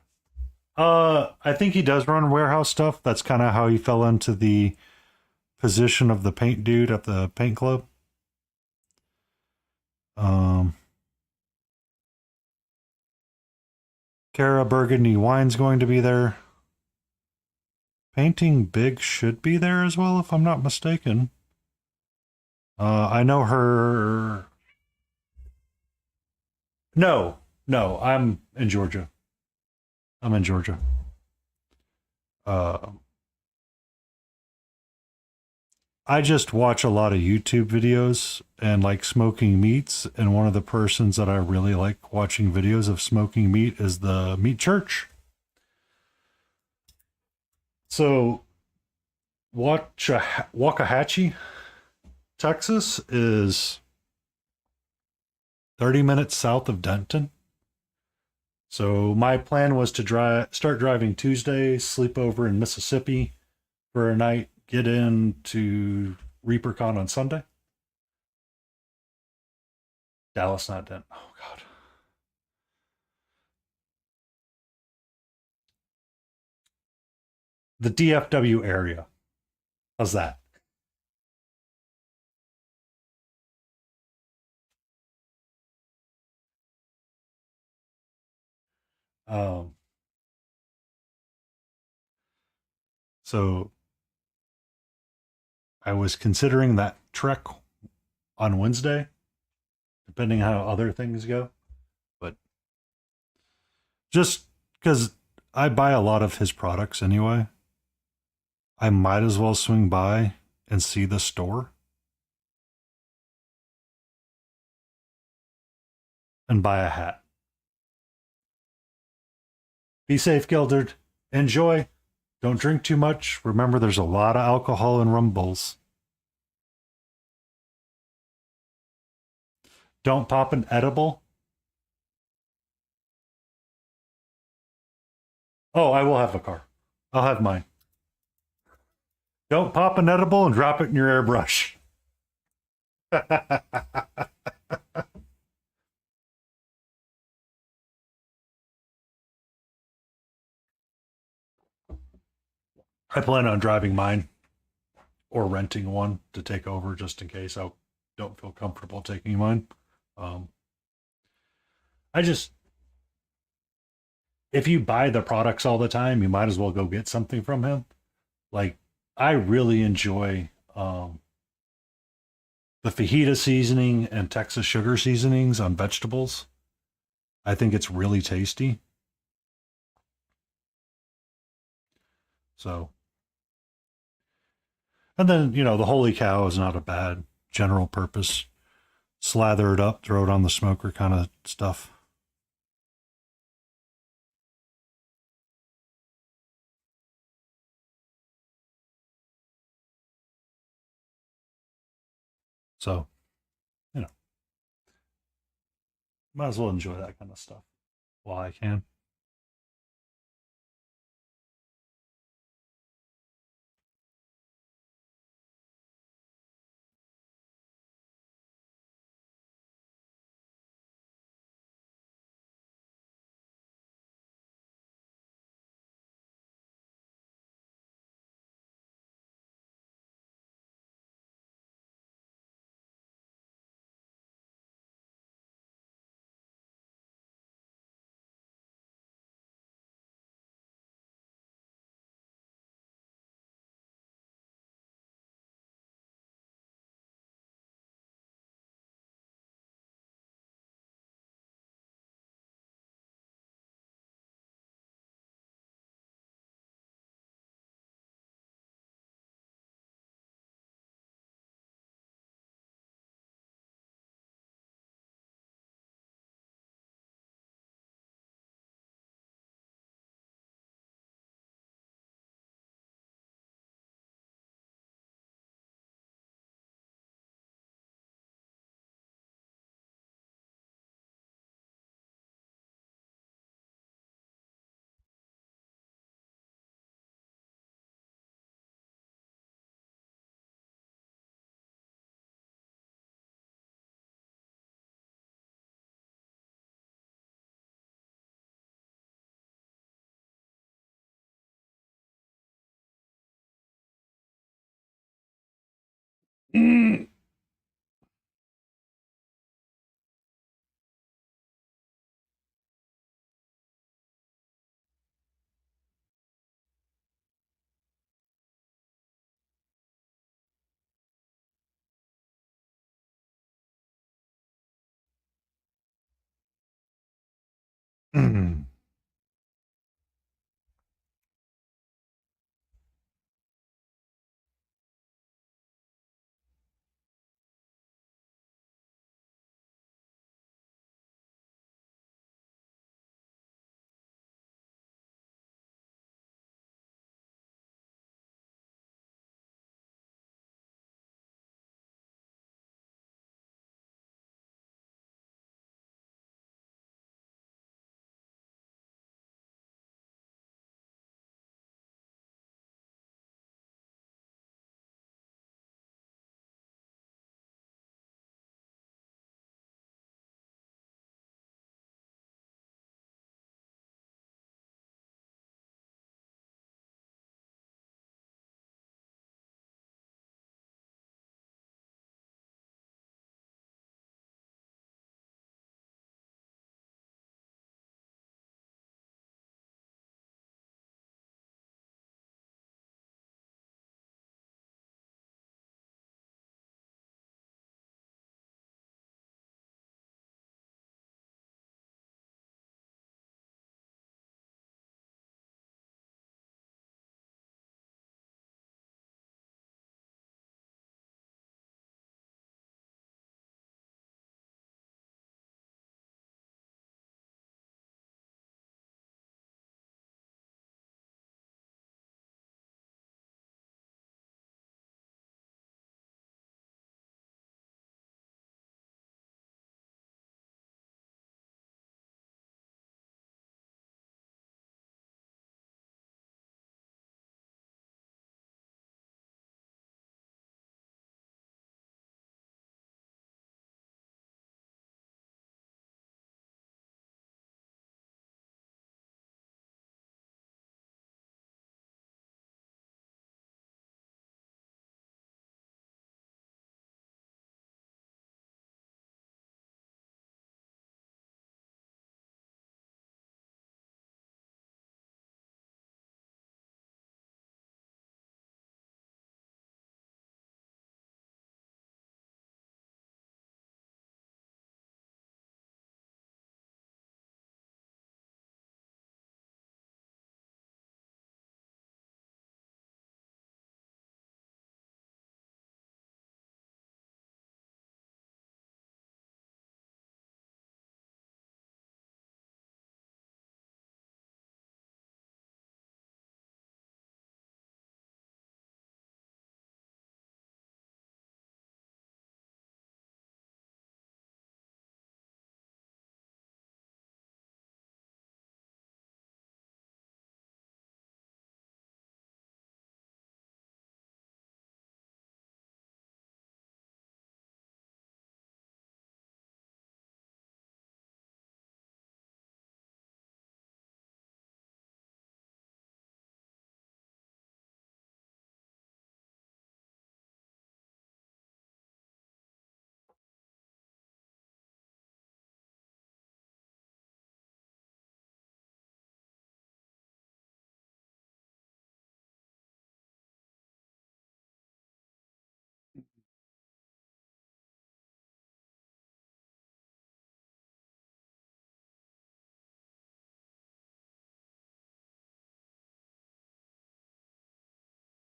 I think he does run warehouse stuff. That's kind of how he fell into the position of the paint dude at the paint club. Um, Cara Burgundy Wine's going to be there. Painting Big should be there as well, if I'm not mistaken. I know her. No, I'm in Georgia. I'm in Georgia. Uh, I just watch a lot of YouTube videos and like smoking meats. And one of the persons that I really like watching videos of smoking meat is the Meat Church. So, Waxahachie, Texas is 30 minutes south of Denton. So, my plan was to start driving Tuesday, sleep over in Mississippi for a night, get into ReaperCon on Sunday. Dallas, not Denton. Oh, God. The DFW area. How's that? Um, so I was considering that trek on Wednesday, depending how other things go. But just because I buy a lot of his products anyway, I might as well swing by and see the store and buy a hat. Be safe, Gilderd. Enjoy. Don't drink too much. Remember, there's a lot of alcohol in rum bowls. Don't pop an edible. Oh, I will have a car. I'll have mine. Don't pop an edible and drop it in your airbrush. I plan on driving mine or renting one to take over just in case I don't feel comfortable taking mine. Um, I just, if you buy the products all the time, you might as well go get something from him. Like, I really enjoy the fajita seasoning and Texas sugar seasonings on vegetables. I think it's really tasty. So, and then, the holy cow is not a bad general purpose. Slather it up, throw it on the smoker kind of stuff. So, you know, might as well enjoy that kind of stuff while I can. Mm. Mm.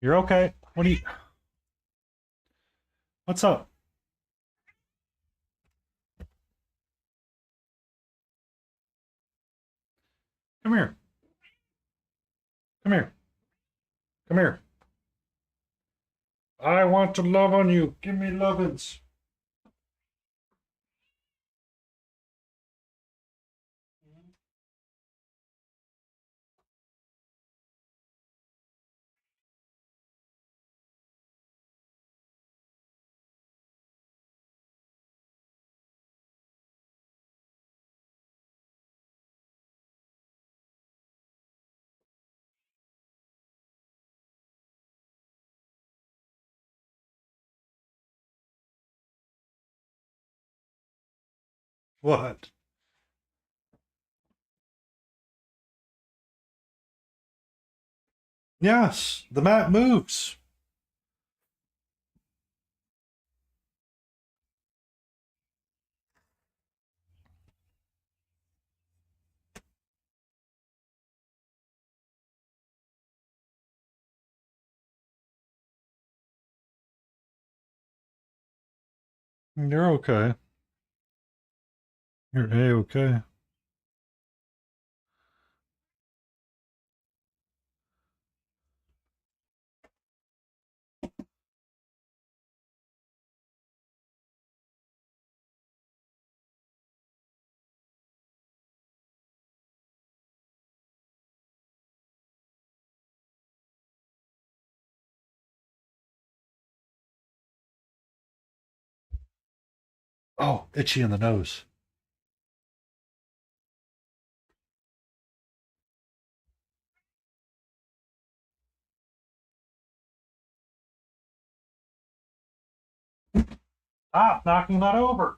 You're okay. What do you? What's up? Come here. Come here. Come here. I want to love on you. Give me lovin's. What? Yes, the mat moves. You're okay. You're a-okay. Oh, itchy in the nose. Stop knocking that over.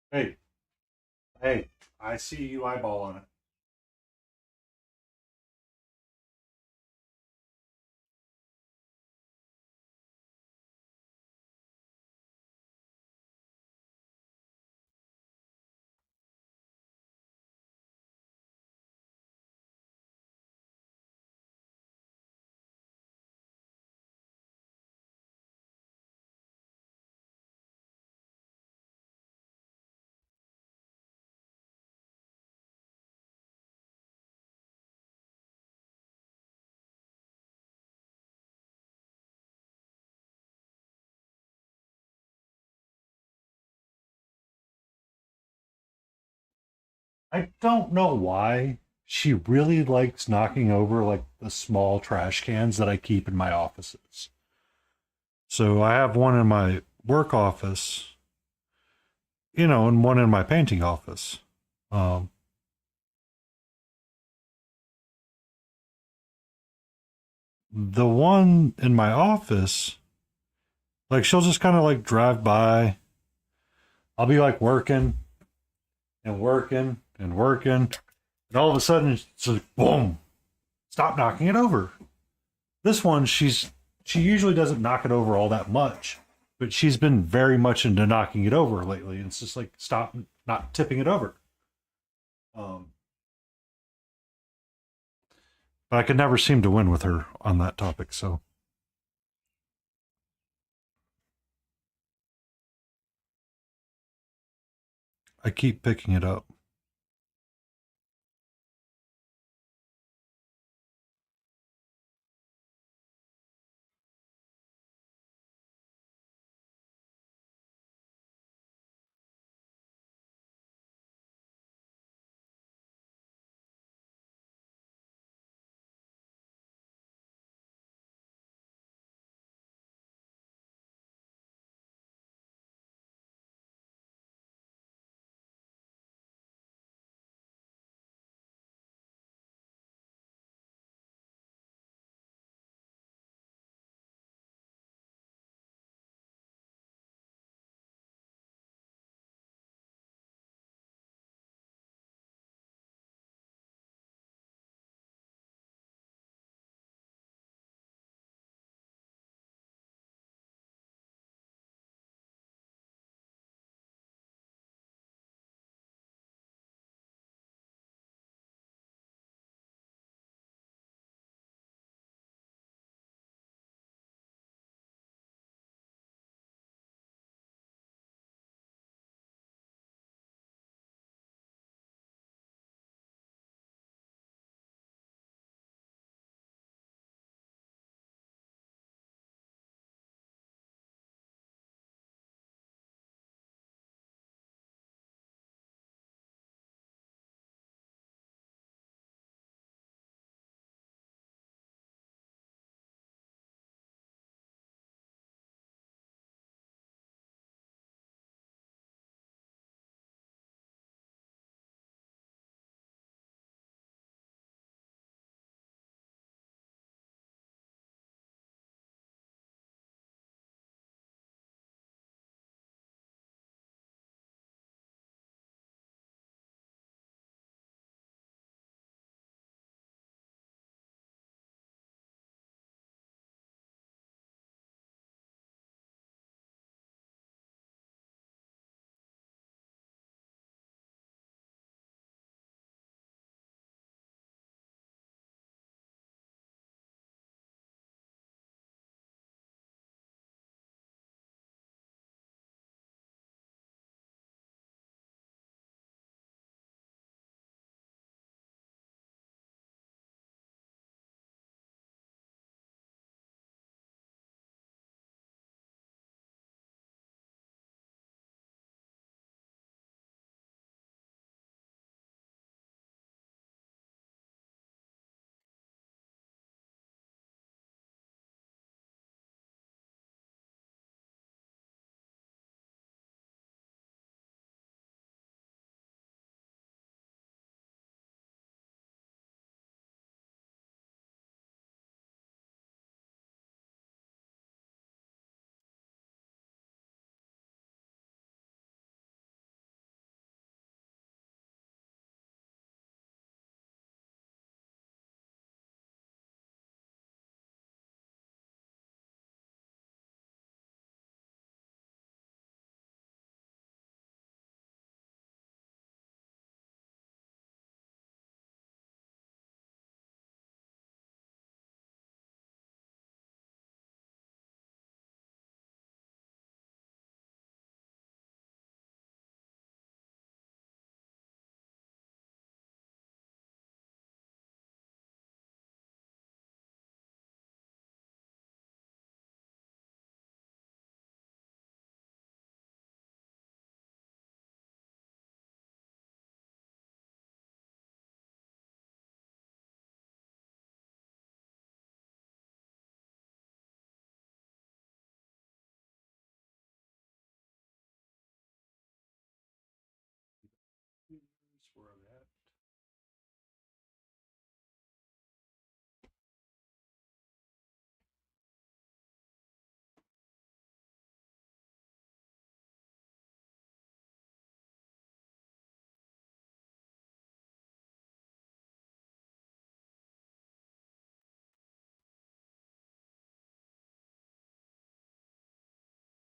Hey, hey, I see you eyeballing it. I don't know why she really likes knocking over like the small trash cans that I keep in my offices. So I have one in my work office, and one in my painting office. Um, the one in my office, like she'll just kind of like drive by. I'll be like working and working and working, and all of a sudden it's like boom, stop knocking it over. This one, she usually doesn't knock it over all that much, but she's been very much into knocking it over lately. And it's just like stop not tipping it over. Um, but I could never seem to win with her on that topic, so I keep picking it up.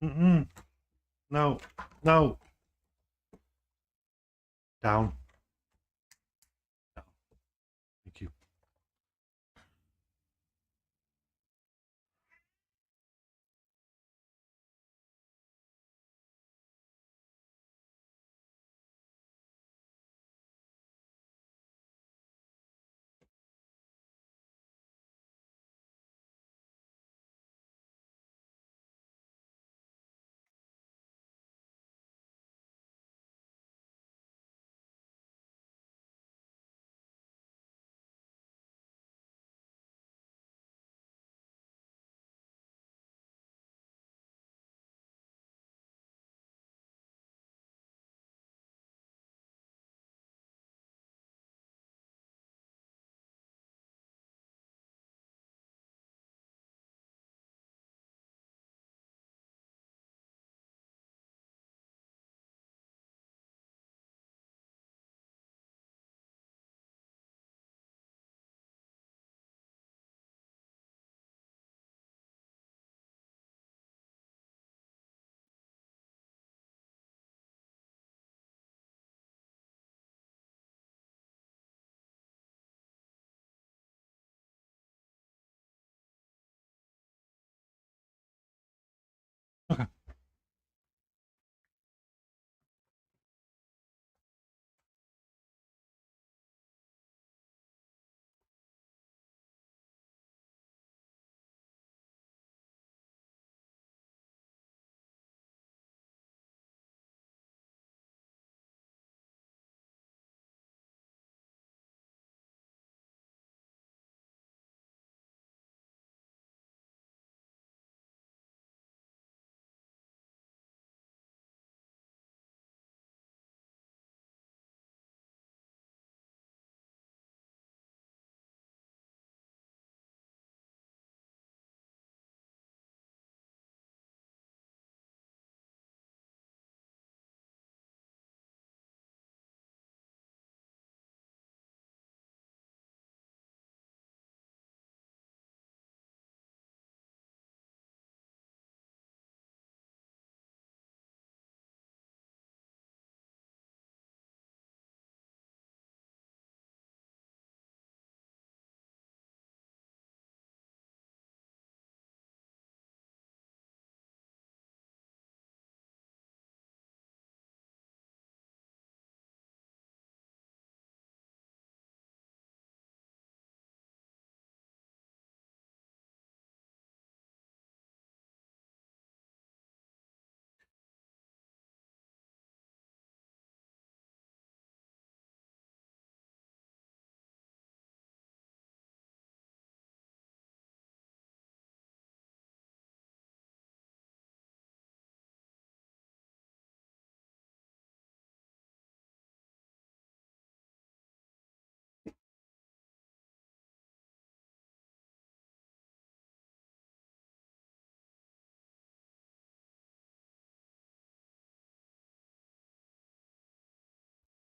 Mm-mm. No. No. Down. No. Thank you. Okay.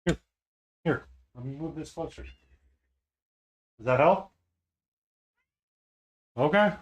Here. Here. Let me move this closer. Does that help? Okay.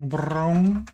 Brown.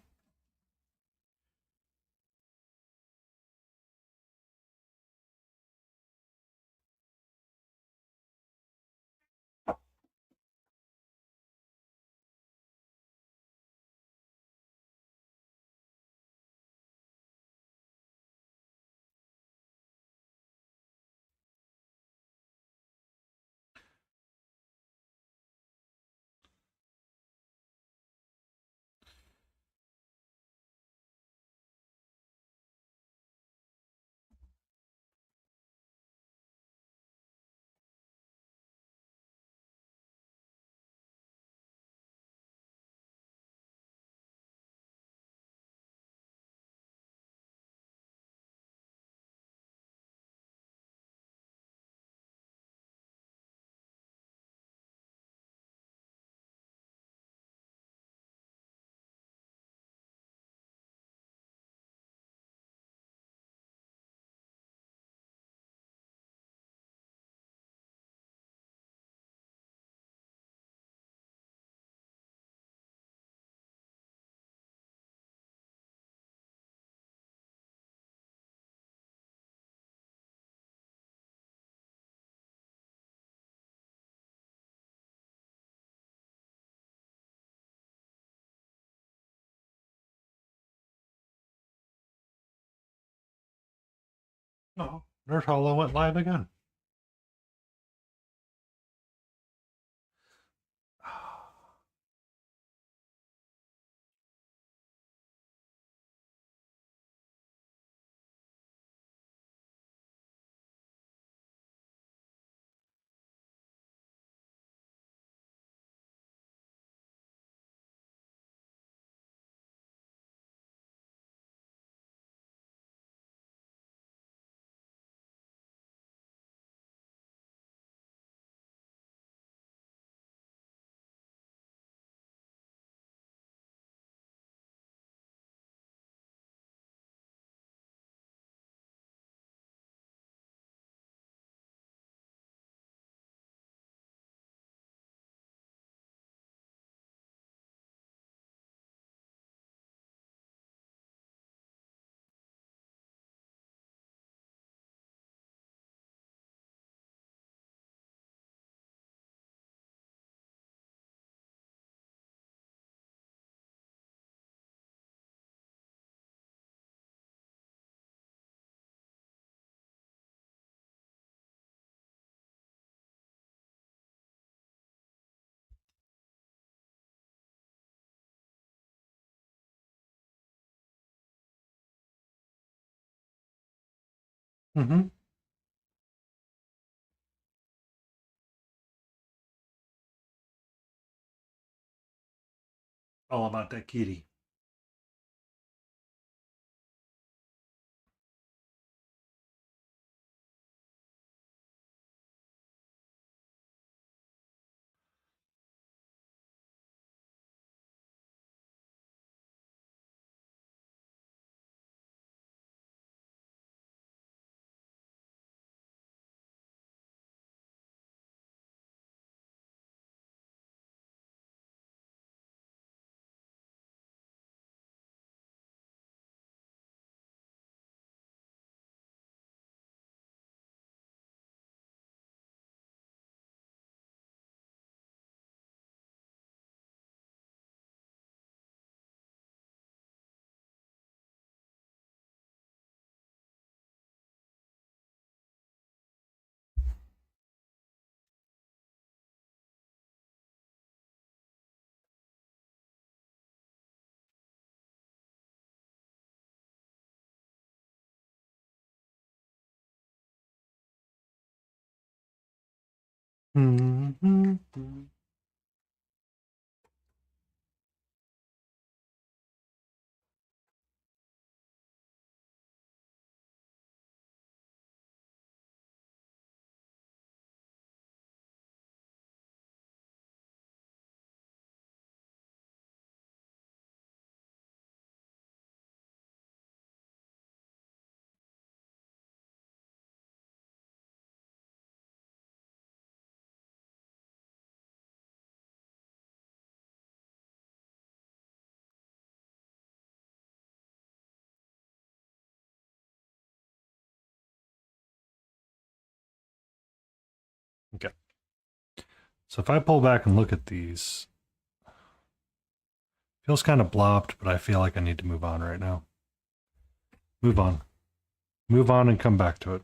Oh, Nerd Hollow went live again. Mm-hmm. All about that kitty. Mm-hmm. Okay. So if I pull back and look at these, feels kind of blobbed, but I feel like I need to move on right now. Move on. Move on and come back to it.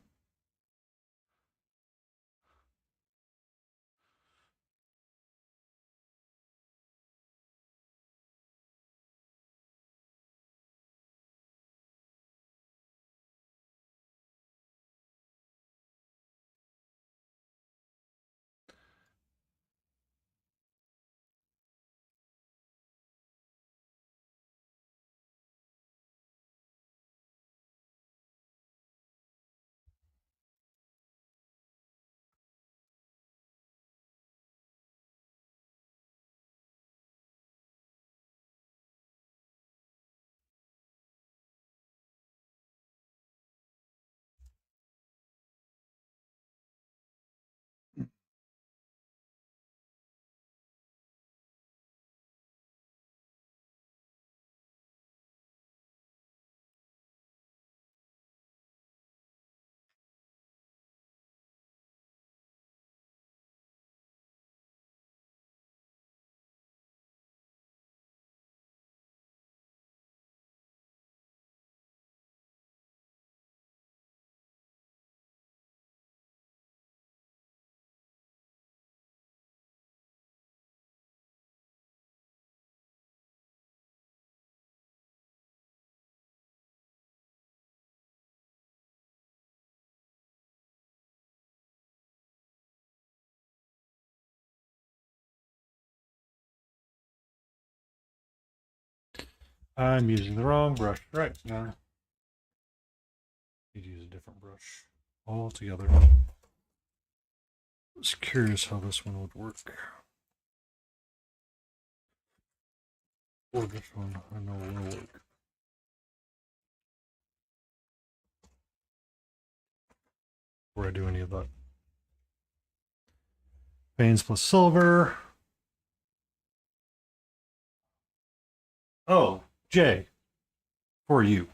I'm using the wrong brush right now. Need to use a different brush altogether. I was curious how this one would work. Or this one, I know will work. Before I do any of that. Veins plus silver. Oh, Jay. For you.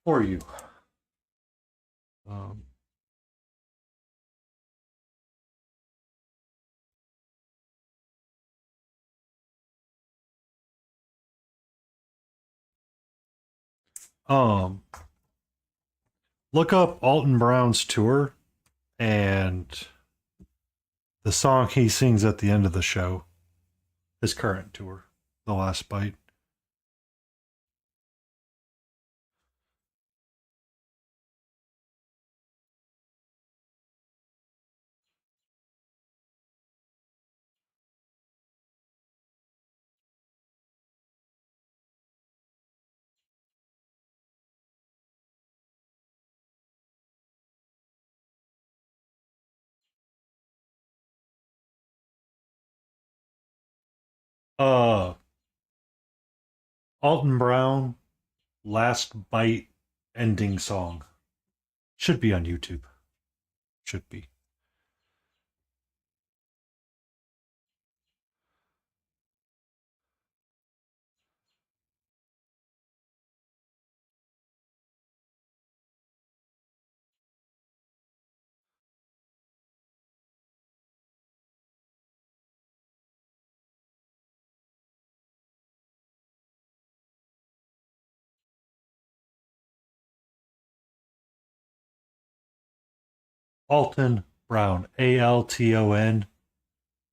For you. Um, um, look up Alton Brown's tour and the song he sings at the end of the show. His current tour, The Last Bite. Uh, Alton Brown, Last Bite ending song. Should be on YouTube. Should be. Alton Brown. Alton.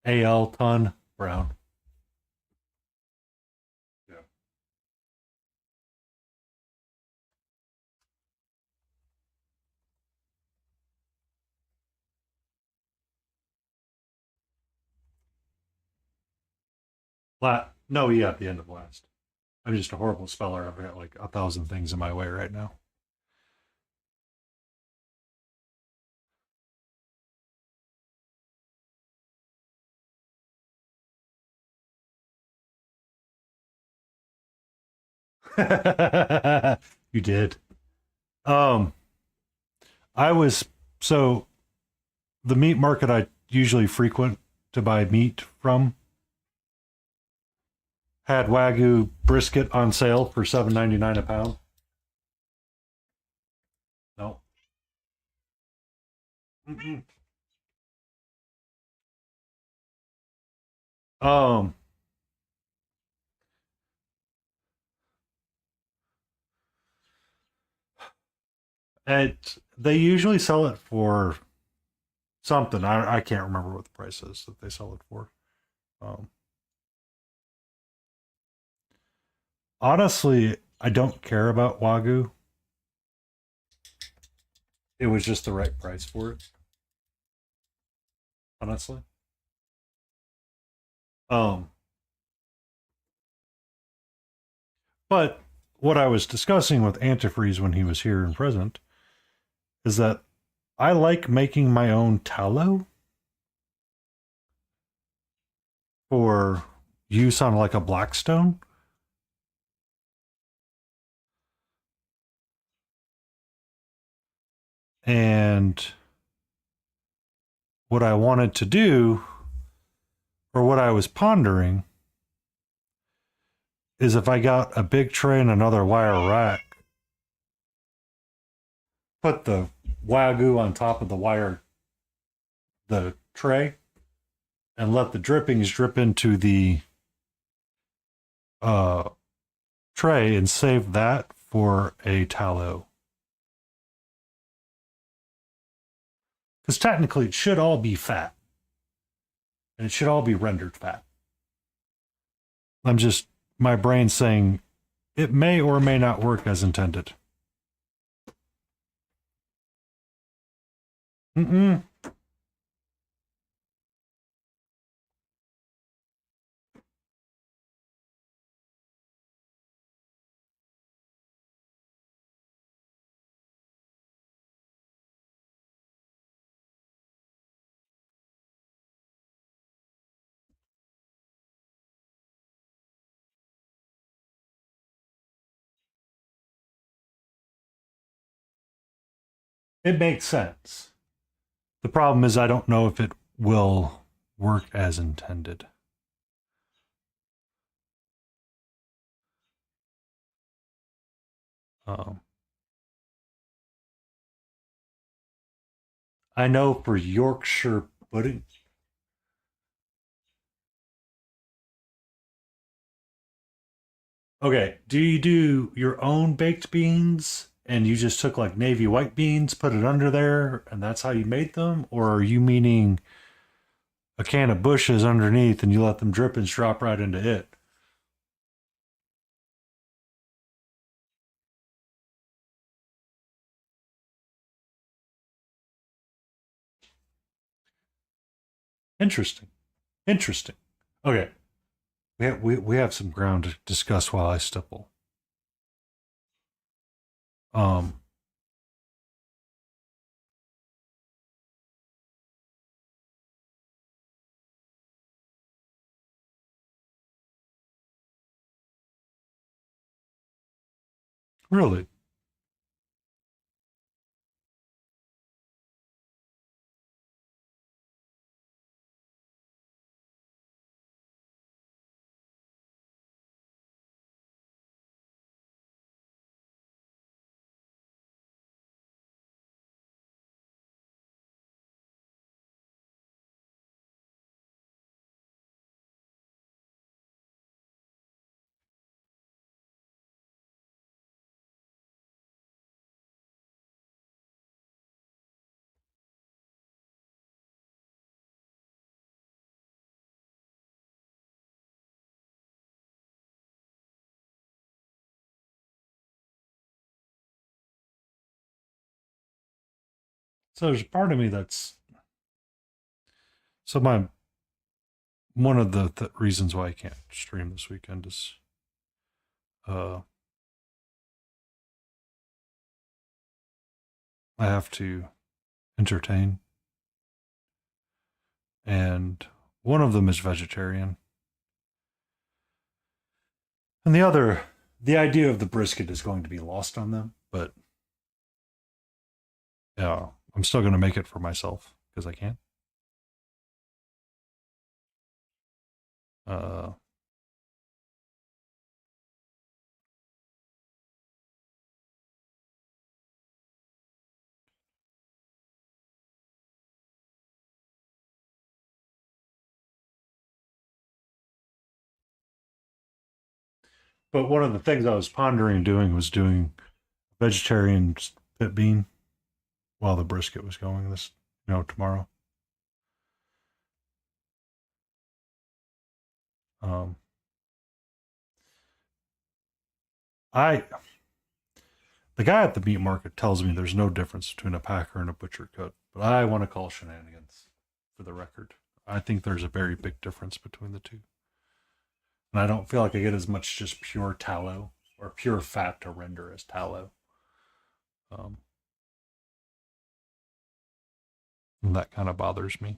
Alton Brown. Yeah. No, yeah, at the end of last. I'm just a horrible speller. I've got like 1,000 things in my way right now. You did. Um, I was so the meat market I usually frequent to buy meat from had Wagyu brisket on sale for $7.99 a pound. No. Mm-mm. Um, they usually sell it for something. I can't remember what the price is that they sell it for. Um, Honestly, I don't care about Wagyu. It was just the right price for it. Honestly. Um, but what I was discussing with Antifreeze when he was here and present is that I like making my own tallow for use on like a Blackstone. And what I wanted to do, or what I was pondering, is if I got a big tray and another wire rack, put the Wagyu on top of the tray, and let the drippings drip into the uh, tray and save that for a tallow. Because technically it should all be fat. And it should all be rendered fat. I'm just, my brain's saying it may or may not work as intended. Mm-mm. It makes sense. The problem is I don't know if it will work as intended. Um, I know for Yorkshire pudding. Okay, do you do your own baked beans and you just took like navy white beans, put it under there, and that's how you made them? Or are you meaning a can of Bushes underneath and you let them drip and drop right into it? Interesting. Interesting. Okay, we have some ground to discuss while I stipple. Um, really? So there's part of me that's so my one of the reasons why I can't stream this weekend is uh I have to entertain, and one of them is vegetarian, and the other, the idea of the brisket is going to be lost on them. But yeah, I'm still going to make it for myself because I can. Uh, but one of the things I was pondering doing was doing vegetarian pit bean while the brisket was going this, tomorrow. Um, I the guy at the meat market tells me there's no difference between a packer and a butcher cut, but I want to call shenanigans for the record. I think there's a very big difference between the two. And I don't feel like I get as much just pure tallow or pure fat to render as tallow. Um, and that kind of bothers me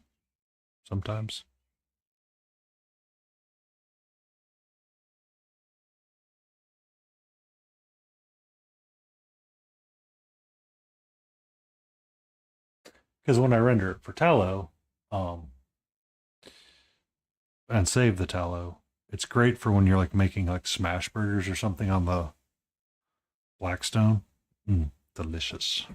sometimes. Because when I render it for tallow, um, and save the tallow, it's great for when you're like making like smash burgers or something on the Blackstone. Delicious.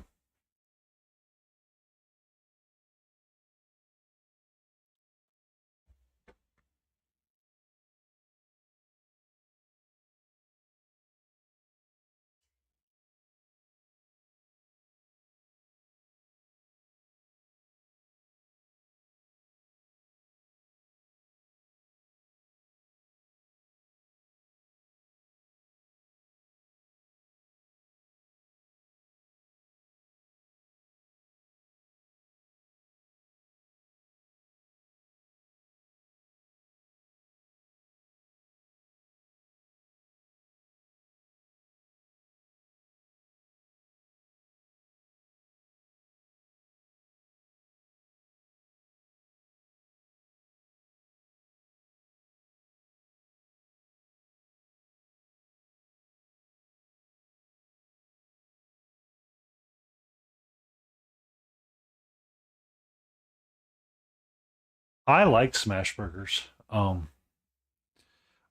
I like smash burgers.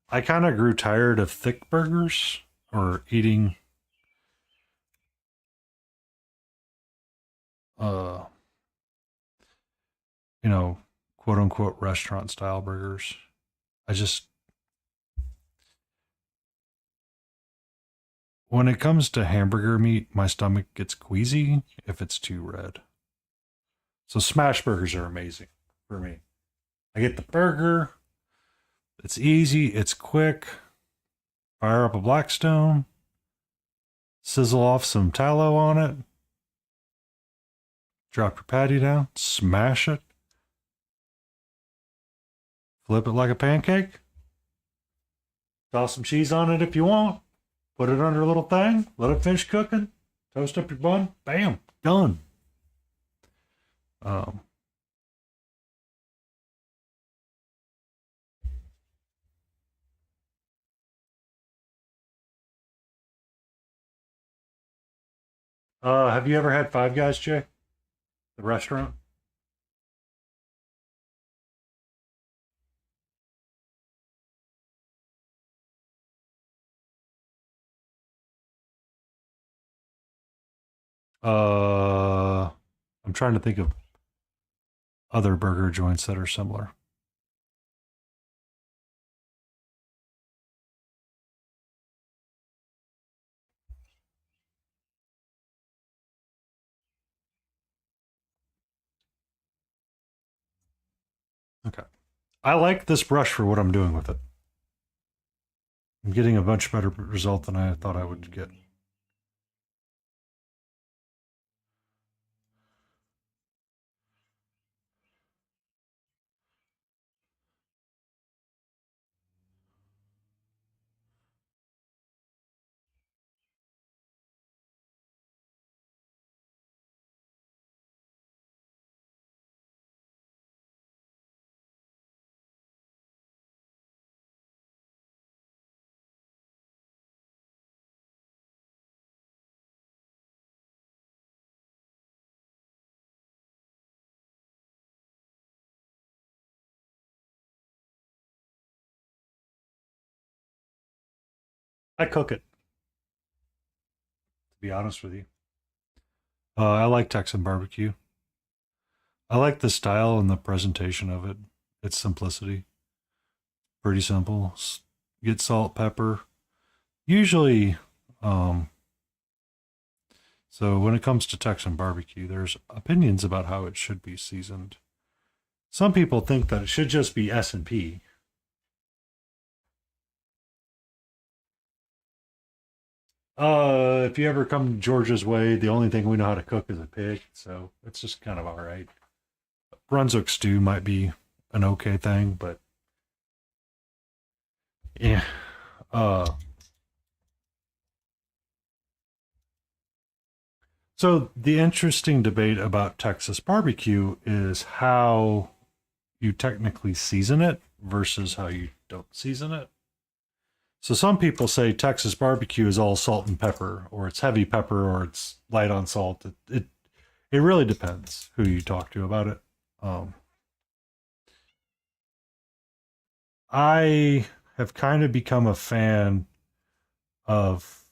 I kind of grew tired of thick burgers or eating uh you know, quote unquote restaurant style burgers. I just when it comes to hamburger meat, my stomach gets queasy if it's too red. So smash burgers are amazing for me. I get the burger, it's easy, it's quick. Fire up a Blackstone, sizzle off some tallow on it, drop your patty down, smash it, flip it like a pancake, toss some cheese on it if you want, put it under a little thing, let it finish cooking, toast up your bun, bam, done. Um, have you ever had Five Guys, Jay? The restaurant? Uh, I'm trying to think of other burger joints that are similar. Okay. I like this brush for what I'm doing with it. I'm getting a much better result than I thought I would get. I cook it, to be honest with you. I like Texan barbecue. I like the style and the presentation of it. Its simplicity. Pretty simple. Get salt, pepper. Usually, um, so when it comes to Texan barbecue, there's opinions about how it should be seasoned. Some people think that it should just be S&P. If you ever come to Georgia's way, the only thing we know how to cook is a pig, so it's just kind of all right. Brunswick stew might be an okay thing, but yeah. Uh, so the interesting debate about Texas barbecue is how you technically season it versus how you don't season it. So some people say Texas barbecue is all salt and pepper, or it's heavy pepper, or it's light on salt. It really depends who you talk to about it. Um, I have kind of become a fan of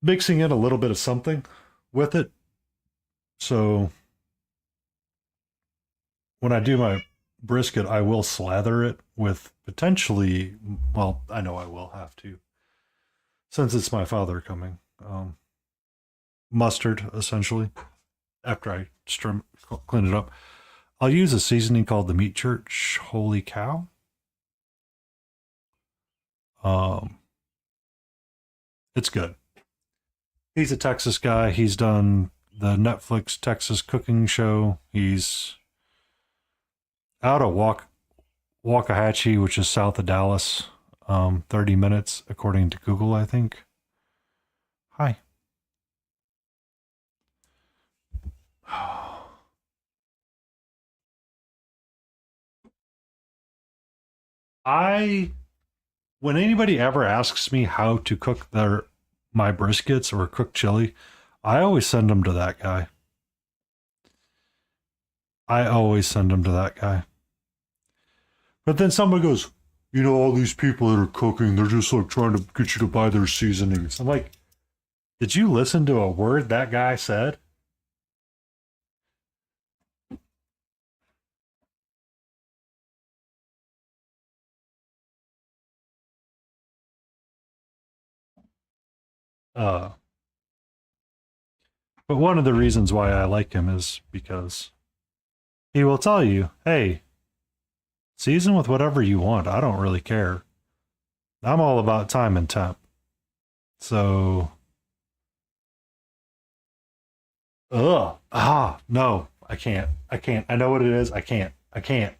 mixing in a little bit of something with it. So when I do my brisket, I will slather it with potentially, well, I know I will have to, since it's my father coming. Mustard, essentially, after I clean it up. I'll use a seasoning called the Meat Church Holy Cow. Um, it's good. He's a Texas guy. He's done the Netflix Texas cooking show. He's out of Waxahachie, which is south of Dallas. 30 minutes, according to Google, I think. Hi. I when anybody ever asks me how to cook my briskets or cook chili, I always send them to that guy. I always send them to that guy. But then somebody goes, you know, all these people that are cooking, they're just like trying to get you to buy their seasonings. I'm like, did you listen to a word that guy said? Uh, but one of the reasons why I like him is because he will tell you, hey, season with whatever you want. I don't really care. I'm all about time and temp. So, no, I can't. I can't. I know what it is. I can't. I can't.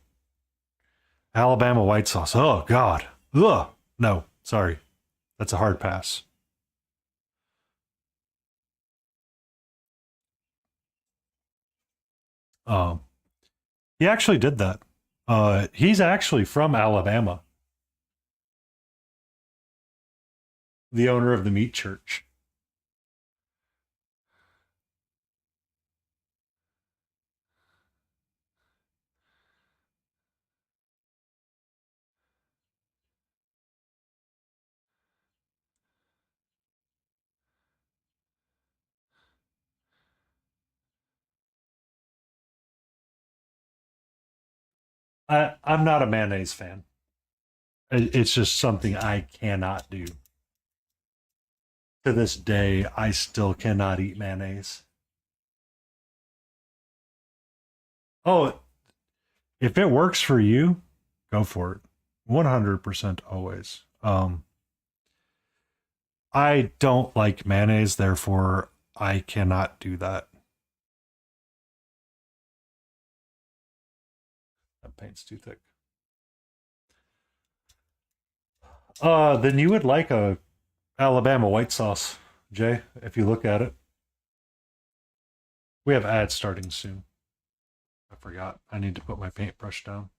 Alabama white sauce. Oh, God. Ugh. No, sorry. That's a hard pass. Um, he actually did that. He's actually from Alabama, the owner of the meat church. I'm not a mayonnaise fan. It's just something I cannot do. To this day, I still cannot eat mayonnaise. Oh, if it works for you, go for it. 100% always. I don't like mayonnaise, therefore I cannot do that. That paint's too thick. Then you would like a Alabama white sauce, Jay, if you look at it. We have ads starting soon. I forgot. I need to put my paintbrush down.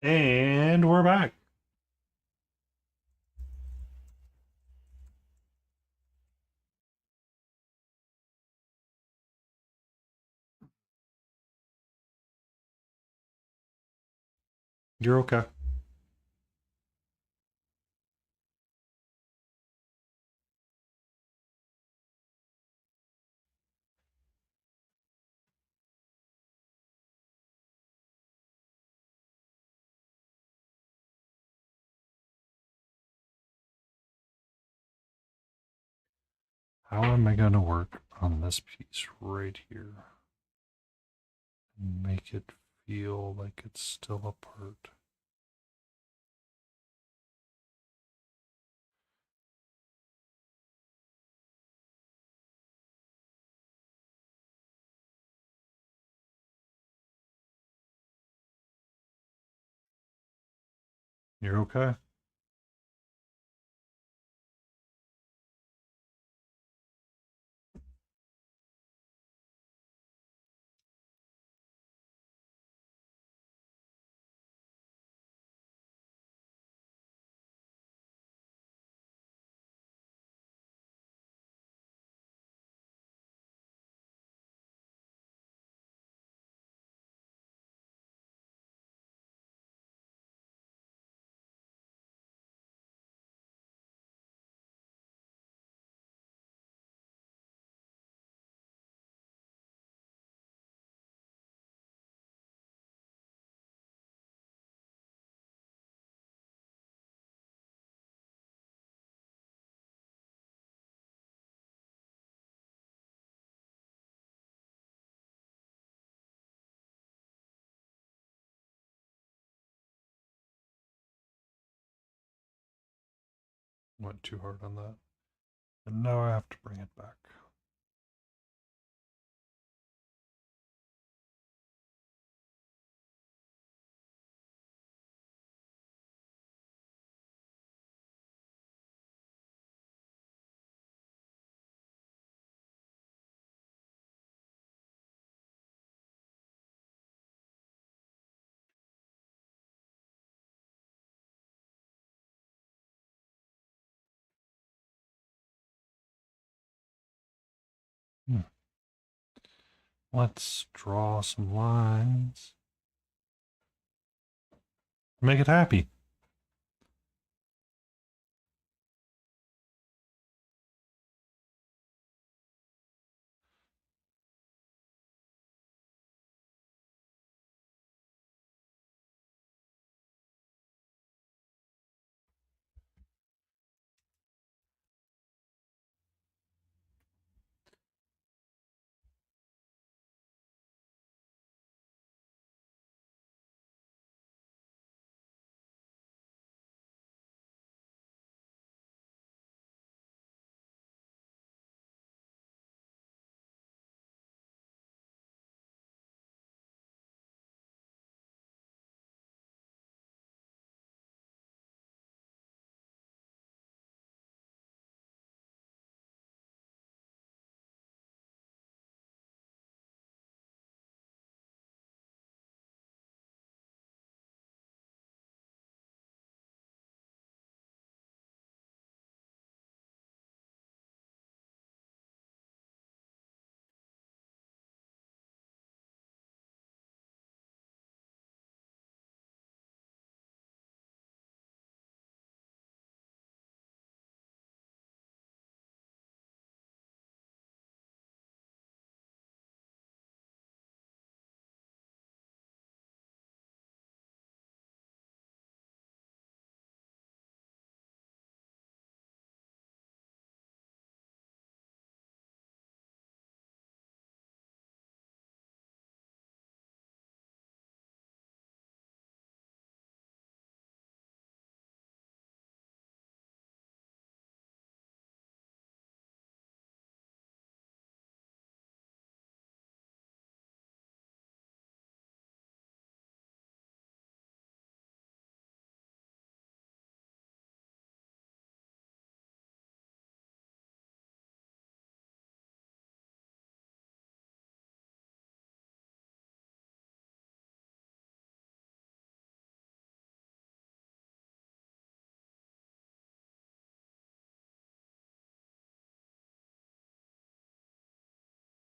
And we're back. You're okay. How am I going to work on this piece right here and make it feel like it's still a part? You're okay. Went too hard on that. And now I have to bring it back. Let's draw some lines. Make it happy.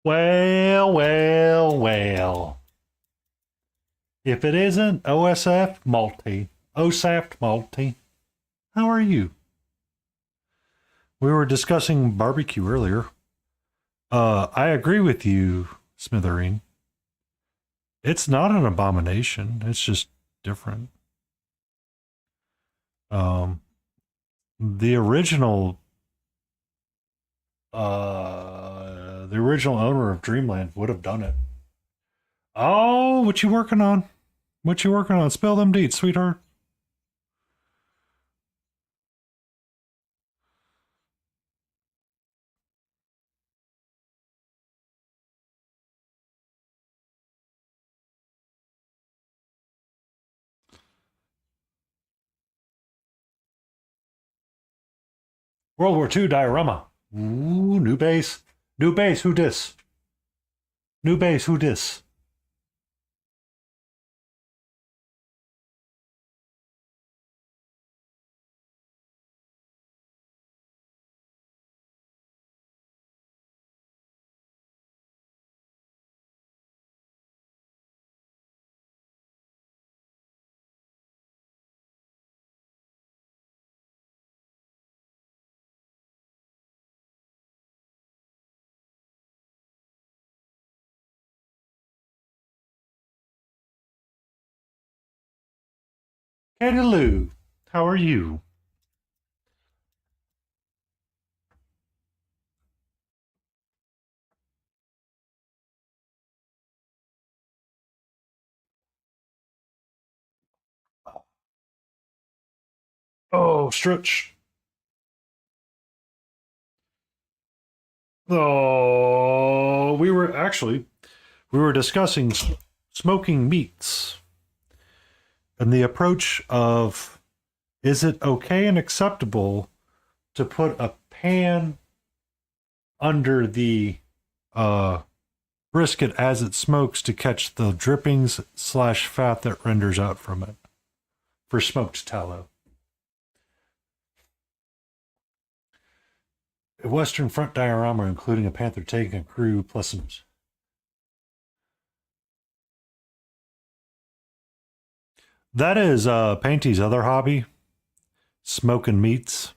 Well. If it isn't OSAFT Multi, how are you? We were discussing barbecue earlier. I agree with you, Smithereen. It's not an abomination. It's just different. The original owner of Dreamland would have done it. Oh, what you working on? What you working on? Spill them deeds, sweetheart. World War II diorama. Ooh, new base. New base, who dis? New base, who dis? Katie Lou, how are you? Oh, Stretch. Oh, we were discussing smoking meats and the approach of, is it okay and acceptable to put a pan under the brisket as it smokes to catch the drippings slash fat that renders out from it for smoked tallow? A Western Front diorama including a panther taking a crew plus some. That is Painty's other hobby, smoking meats.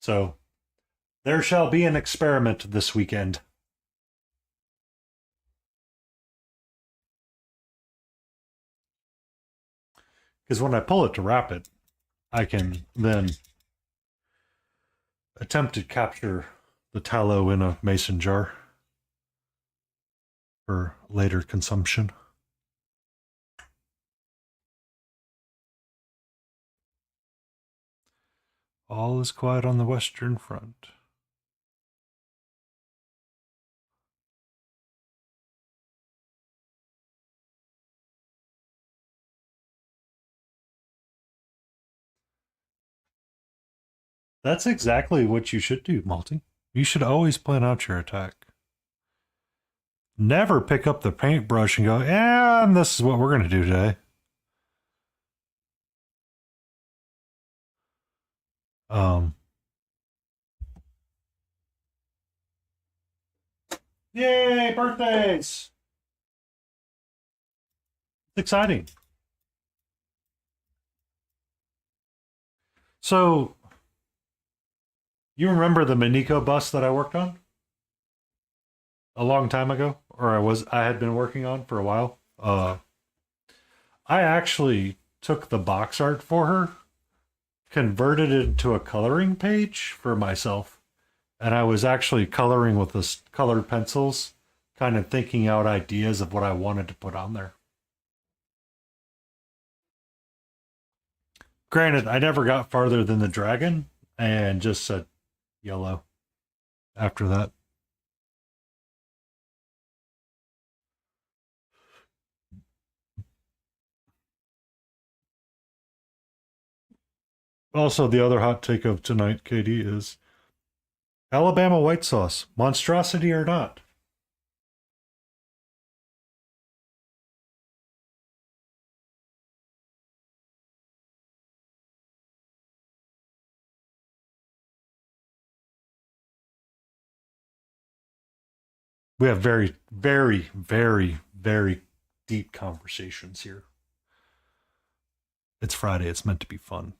So there shall be an experiment this weekend. Because when I pull it to wrap it, I can then attempt to capture the tallow in a mason jar for later consumption. All is quiet on the Western Front. That's exactly what you should do, Malty. You should always plan out your attack. Never pick up the paintbrush and go, and this is what we're going to do today. Yay, birthdays! It's exciting. So, you remember the Miniko bus that I worked on a long time ago, or I had been working on for a while? I actually took the box art for her, converted it into a coloring page for myself, and I was actually coloring with this colored pencils, kind of thinking out ideas of what I wanted to put on there. Granted, I never got farther than the dragon and just said yellow after that. Also, the other hot take of tonight, Katie, is Alabama white sauce, monstrosity or not. We have very, very, very, very deep conversations here. It's Friday. It's meant to be fun.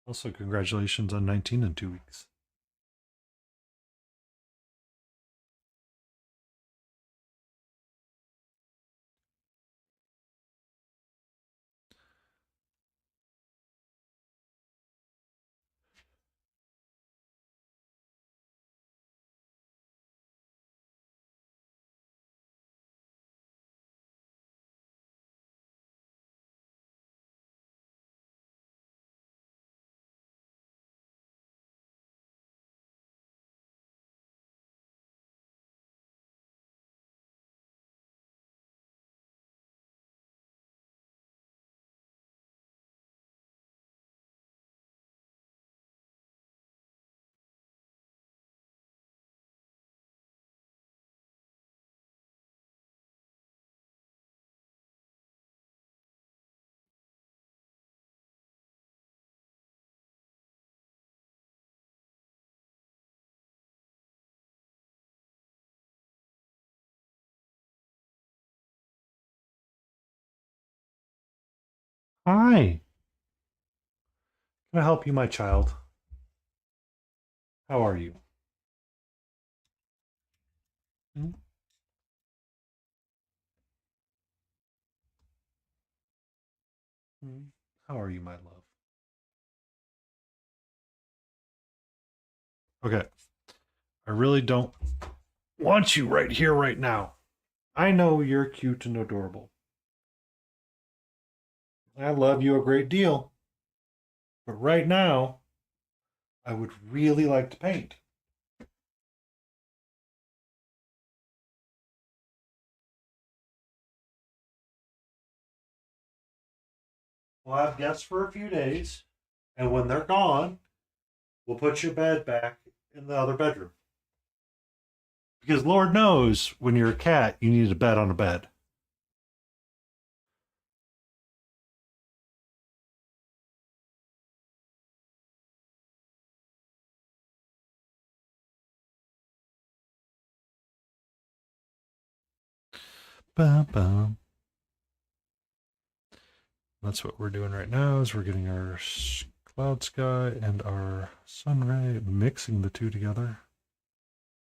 Also, congratulations on 19 in 2 weeks. Hi. Can I help you, my child? How are you? Hmm? Hmm? How are you, my love? Okay. I really don't want you right here, right now. I know you're cute and adorable. I love you a great deal. But right now, I would really like to paint. We'll have guests for a few days, and when they're gone, we'll put your bed back in the other bedroom. Because Lord knows, when you're a cat, you need a bed on a bed. Bum, bum. That's what we're doing right now. Is we're getting our cloud sky and our sun ray, mixing the two together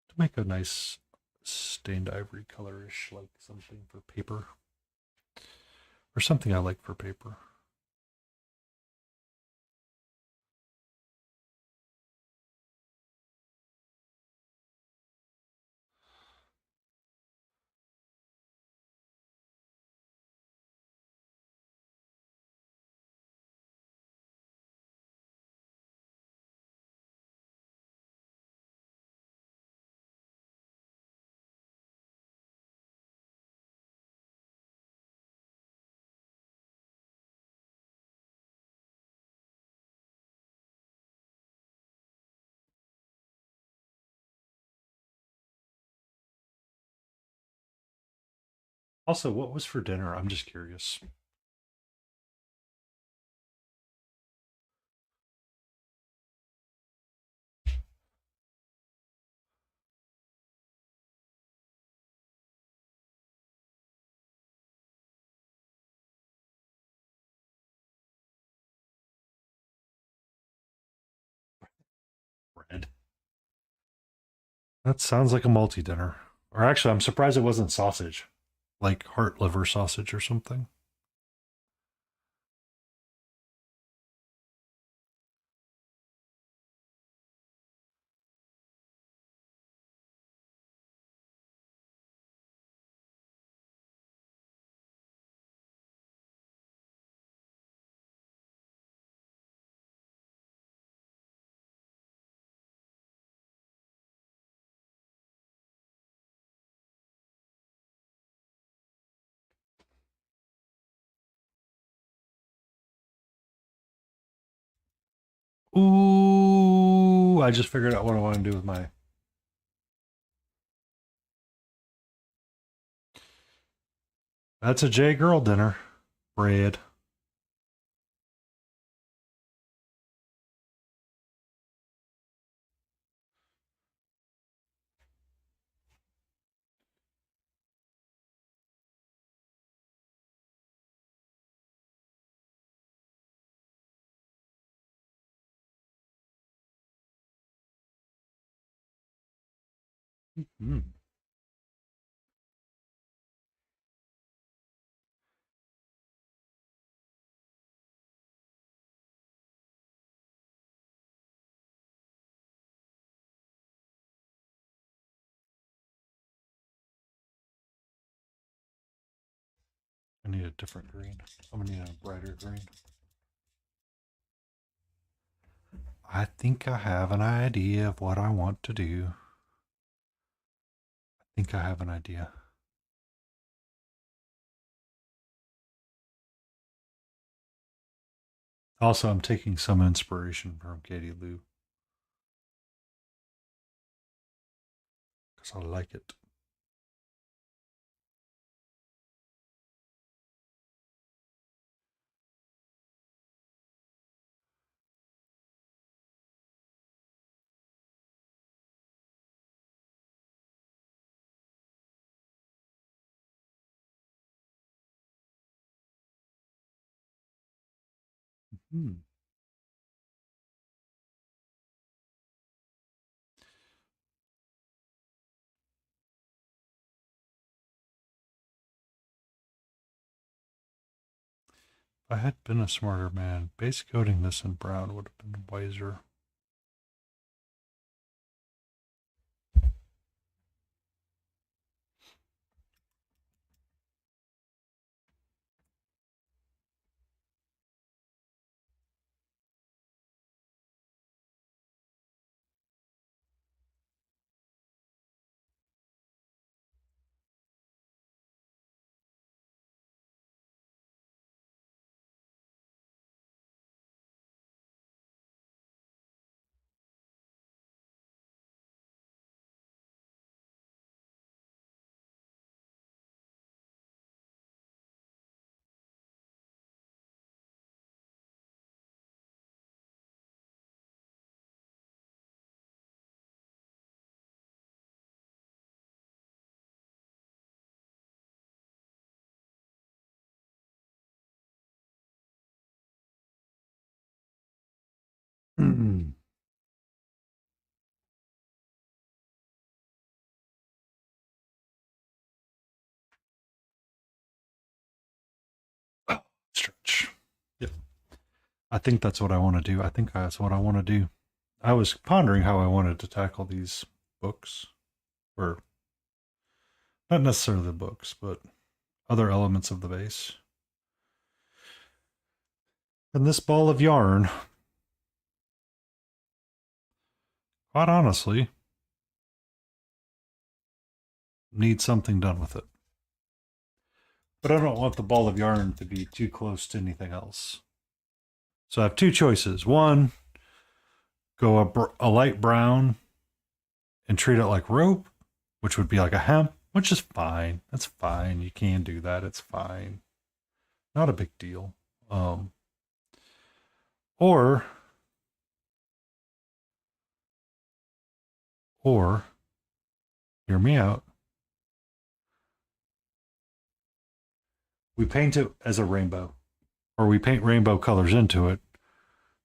to make a nice stained ivory colorish, like something for paper, or something I like for paper. Also, what was for dinner? I'm just curious. Bread. That sounds like a multi dinner. Or actually, I'm surprised it wasn't sausage, like heart liver sausage or something. Ooh. I just figured out what I want to do with my. That's a J girl dinner. Bread. Mm. I need a different green. I'm gonna need a brighter green. I think I have an idea of what I want to do. I think I have an idea. Also, I'm taking some inspiration from Katie Lou because I like it. Hmm. If I had been a smarter man, base coating this in brown would have been wiser. Stretch. Yep. I think that's what I want to do. I think that's what I want to do. I was pondering how I wanted to tackle these books, or not necessarily the books, but other elements of the base. And this ball of yarn, quite honestly, needs something done with it. But I don't want the ball of yarn to be too close to anything else. So I have two choices. One, go a light brown and treat it like rope, which would be like a hemp, which is fine. That's fine. You can do that. It's fine. Not a big deal. Um, or, or, hear me out. We paint it as a rainbow, or we paint rainbow colors into it.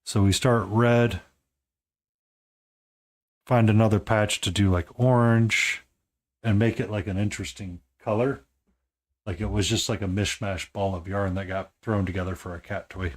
So we start red, find another patch to do like orange, and make it like an interesting color. Like it was just like a mishmash ball of yarn that got thrown together for a cat toy.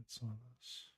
Get some of this.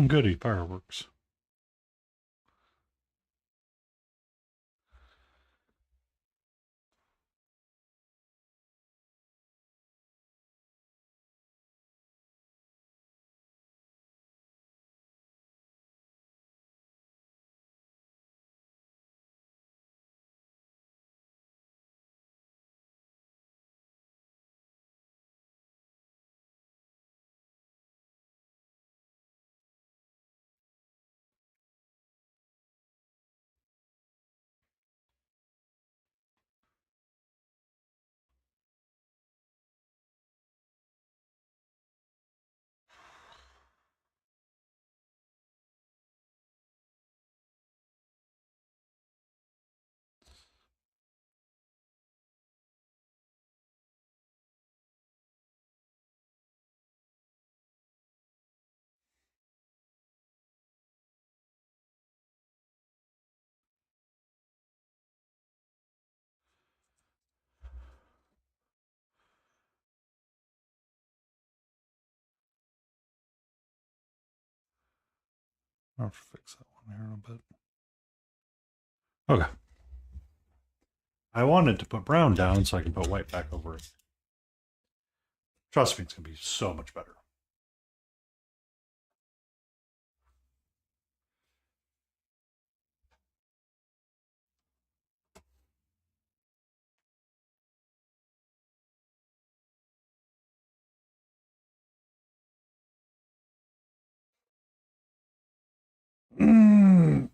Goody, fireworks. I'll fix that one here in a bit. Okay. I wanted to put brown down so I can put white back over it. Trust me, it's going to be so much better. Mm.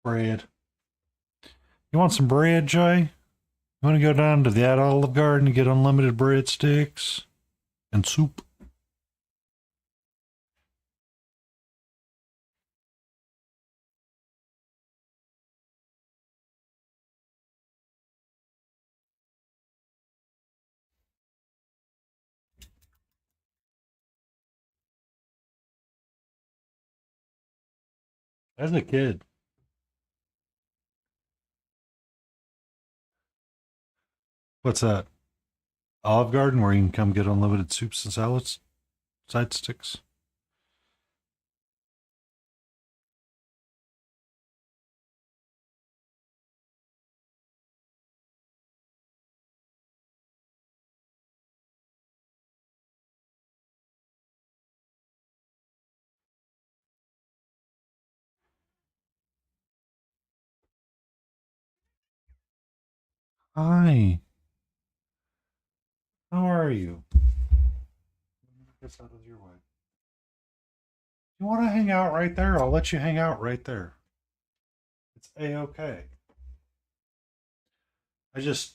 Bread. You want some bread, Jay? You want to go down to that Olive Garden and get unlimited breadsticks and soup? As a kid, what's that? Olive Garden where you can come get unlimited soups and salads, side sticks. Hi, how are you? Gets out of your way. You want to hang out right there? I'll let you hang out right there. It's a-okay. I just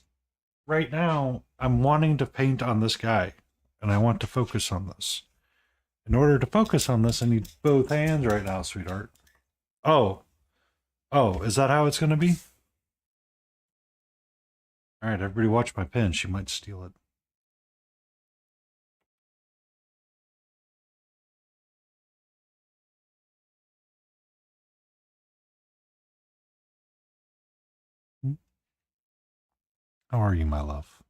right now I'm wanting to paint on this guy, and I want to focus on this. In order to focus on this, I need both hands right now, sweetheart. Oh, oh, is that how it's going to be? All right, everybody, watch my pen. She might steal it. How are you, my love?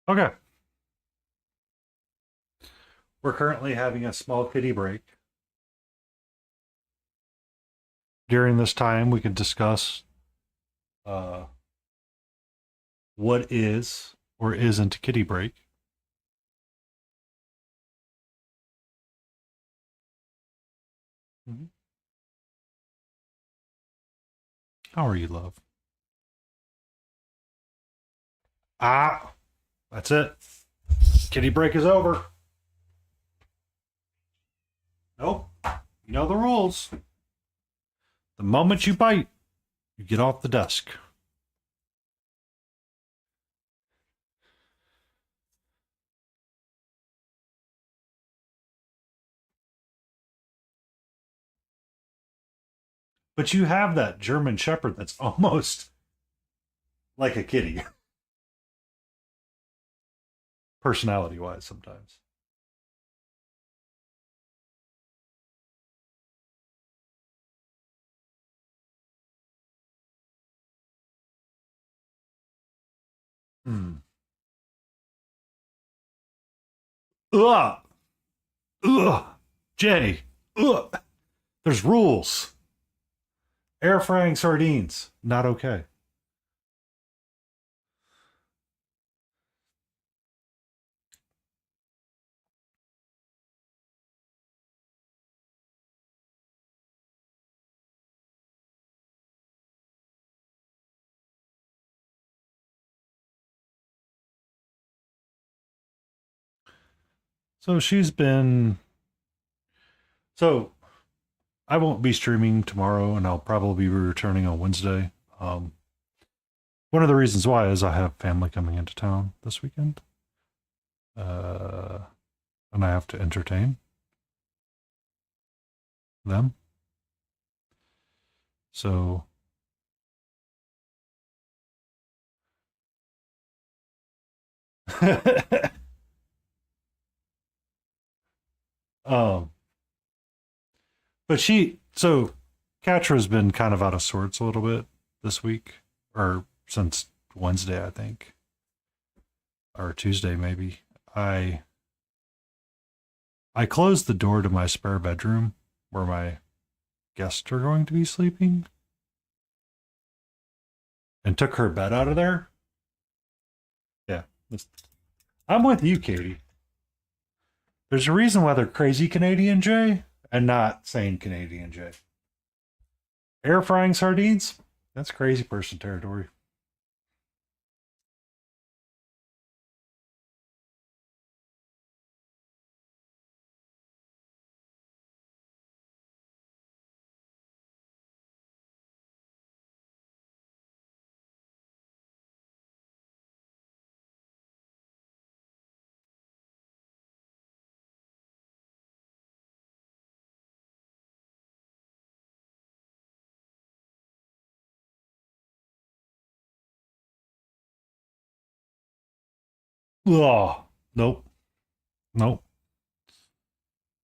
Okay. We're currently having a small kitty break. During this time, we can discuss uh, what is or isn't a kitty break. Mhm. How are you, love? Ah, that's it. Kitty break is over. Nope. You know the rules. The moment you bite, you get off the desk. But you have that German Shepherd that's almost like a kitty, personality wise, sometimes. Hmm. Ugh! Ugh! Jay! Ugh! There's rules. Air frying sardines, not okay. So she's been. So I won't be streaming tomorrow, and I'll probably be returning on Wednesday. Um, One of the reasons why is I have family coming into town this weekend, uh, and I have to entertain them. So, um, but Katra's been kind of out of sorts a little bit this week, or since Wednesday, I think, or Tuesday maybe. I I closed the door to my spare bedroom where my guests are going to be sleeping and took her bed out of there. Yeah. I'm with you, Katie. There's a reason why they're crazy Canadian J and not sane Canadian J. Air frying sardines? That's crazy person territory. Oh, nope. Nope.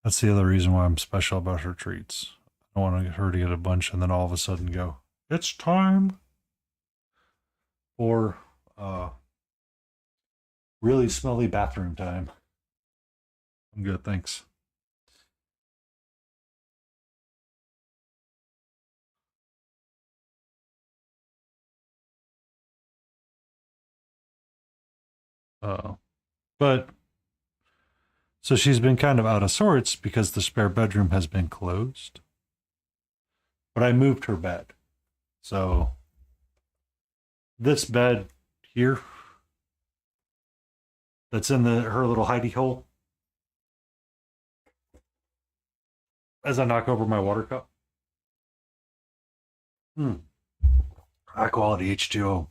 That's the other reason why I'm special about her treats. I don't want her to get a bunch and then all of a sudden go, it's time for really smelly bathroom time. I'm good, thanks. Uh, but so she's been kind of out of sorts because the spare bedroom has been closed. But I moved her bed. So this bed here that's in her little hidey hole as I knock over my water cup. High quality H2O.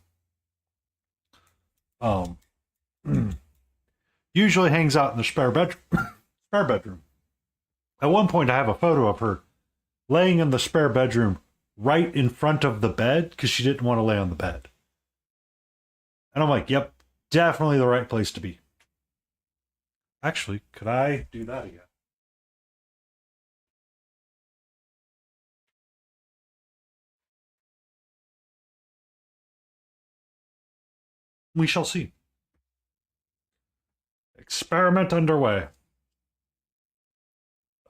Um Usually hangs out in the spare bedroom. At one point I have a photo of her laying in the spare bedroom right in front of the bed because she didn't want to lay on the bed. And I'm like, yep, definitely the right place to be. Actually, could I do that again? We shall see. Experiment underway.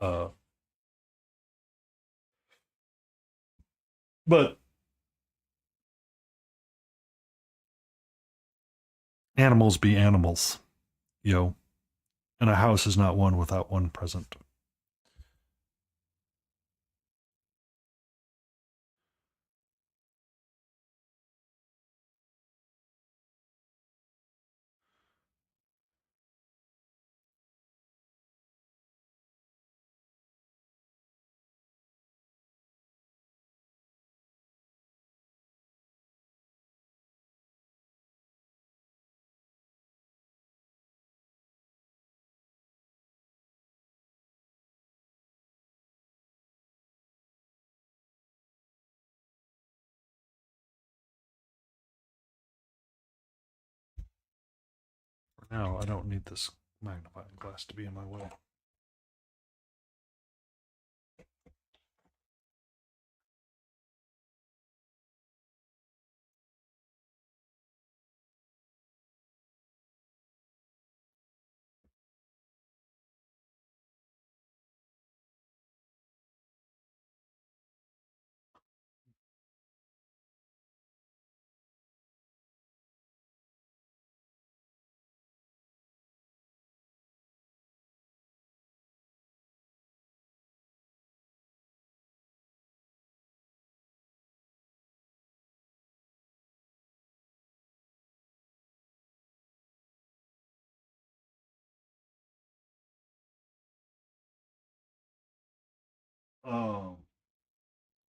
Uh, but animals be animals, yo. And a house is not one without one present. For now, I don't need this magnifying glass to be in my way.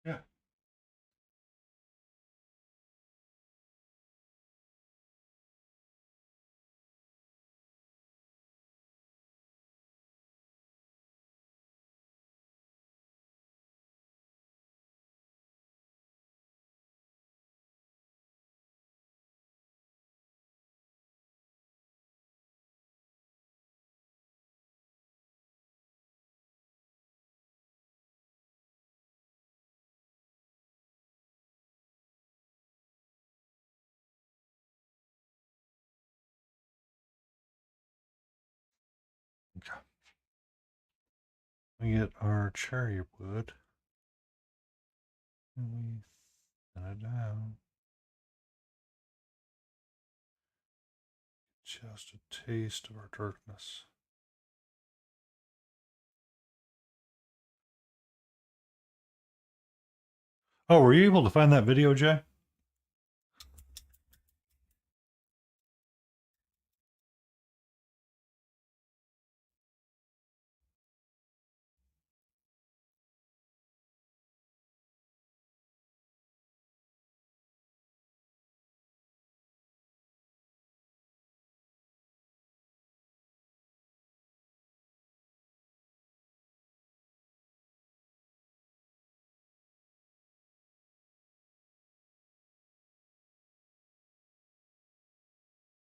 Yeah. Okay. We get our cherry wood. And we thin it down. Just a taste of our darkness. Oh, were you able to find that video, Jay?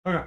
Okay.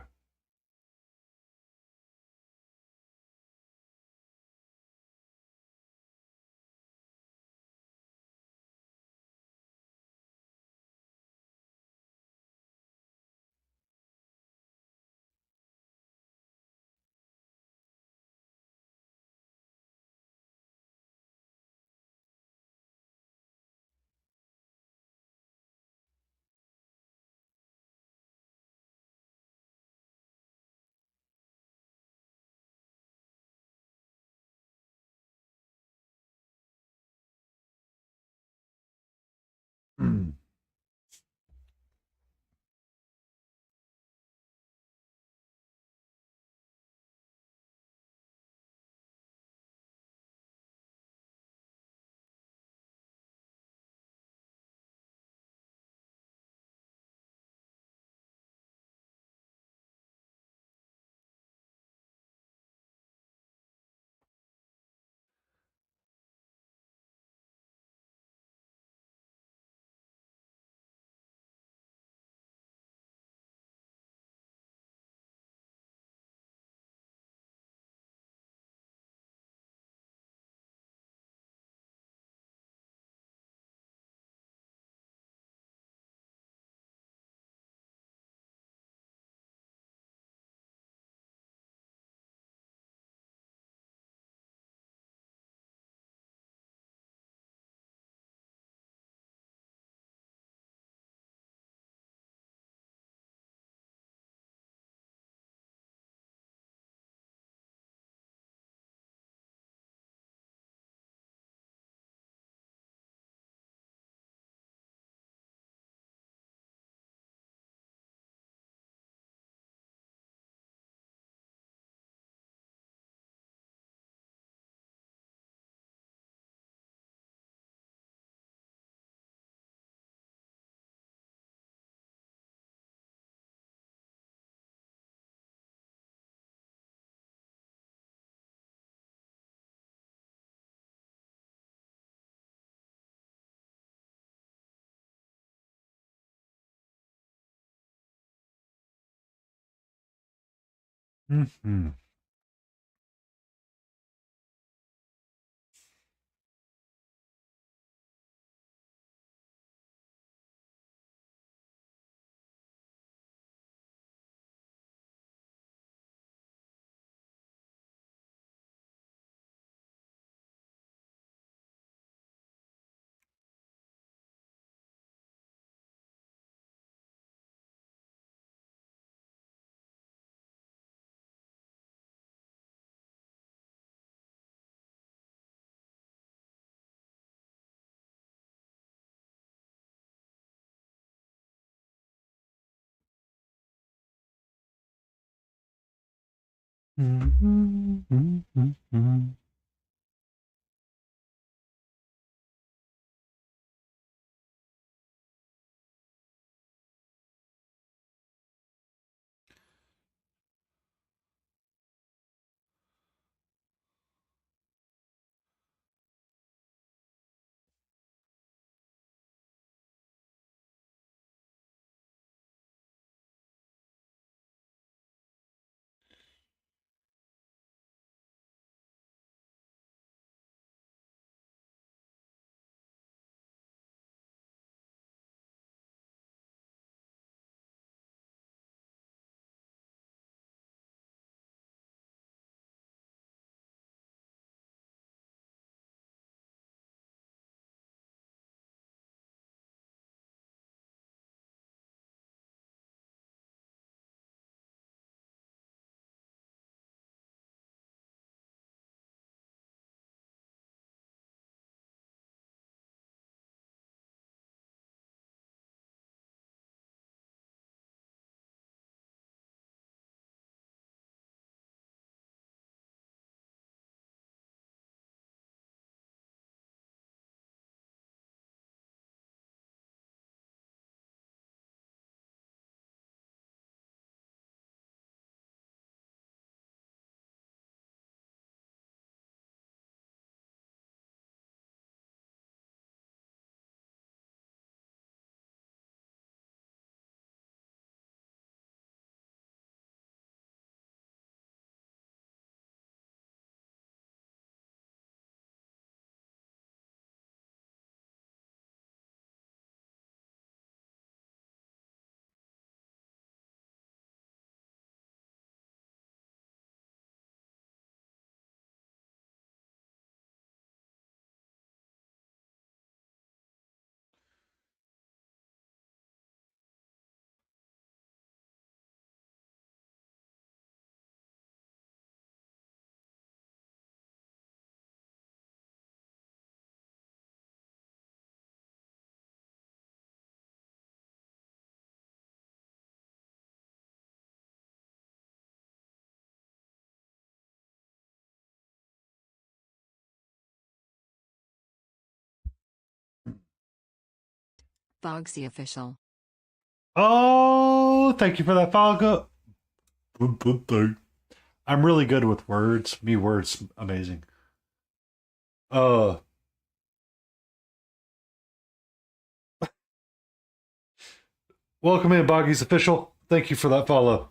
Mm-hmm. Mm-hmm. Mm-hmm. Bogsy Official. Oh, thank you for that follow. I'm really good with words. Me words, amazing. Uh, welcome in, Boggy's Official. Thank you for that follow.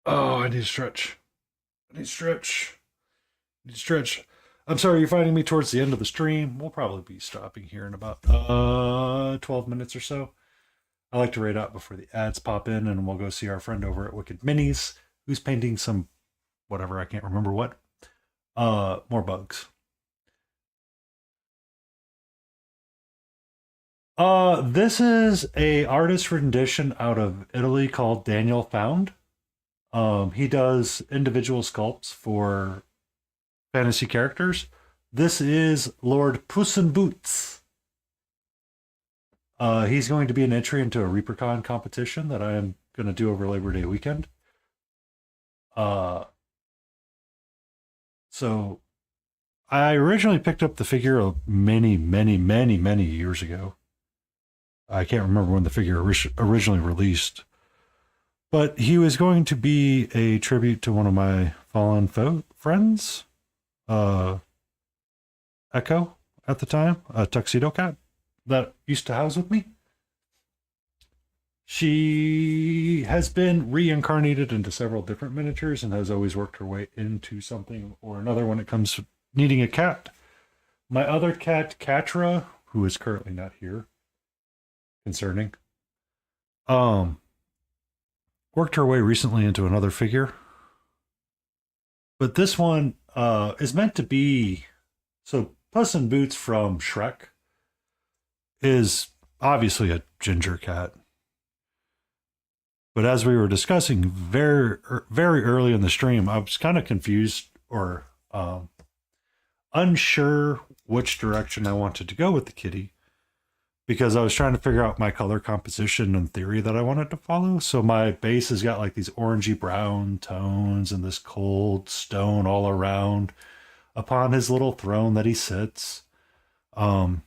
Oh, I need to stretch. I need to stretch. I need to stretch. I'm sorry, you're finding me towards the end of the stream. We'll probably be stopping here in about 12 minutes or so. I like to raid out before the ads pop in, and we'll go see our friend over at Wicked Minis, who's painting some whatever, I can't remember what. More bugs. This is a artist rendition out of Italy called Daniel Found. He does individual sculpts for fantasy characters. This is Lord Puss in Boots. He's going to be an entry into a ReaperCon competition that I am going to do over Labor Day weekend. So I originally picked up the figure many years ago. I can't remember when the figure originally released. But he was going to be a tribute to one of my fallen friends, Echo, at the time, a tuxedo cat that used to house with me. She has been reincarnated into several different miniatures and has always worked her way into something or another when it comes to needing a cat. My other cat, Katra, who is currently not here, concerning, worked her way recently into another figure. But this one is meant to be... So Puss in Boots from Shrek is obviously a ginger cat. But as we were discussing very early in the stream, I was kind of confused or unsure which direction I wanted to go with the kitty, because I was trying to figure out my color composition and theory that I wanted to follow. So my base has got like these orangey brown tones and this cold stone all around upon his little throne that he sits. If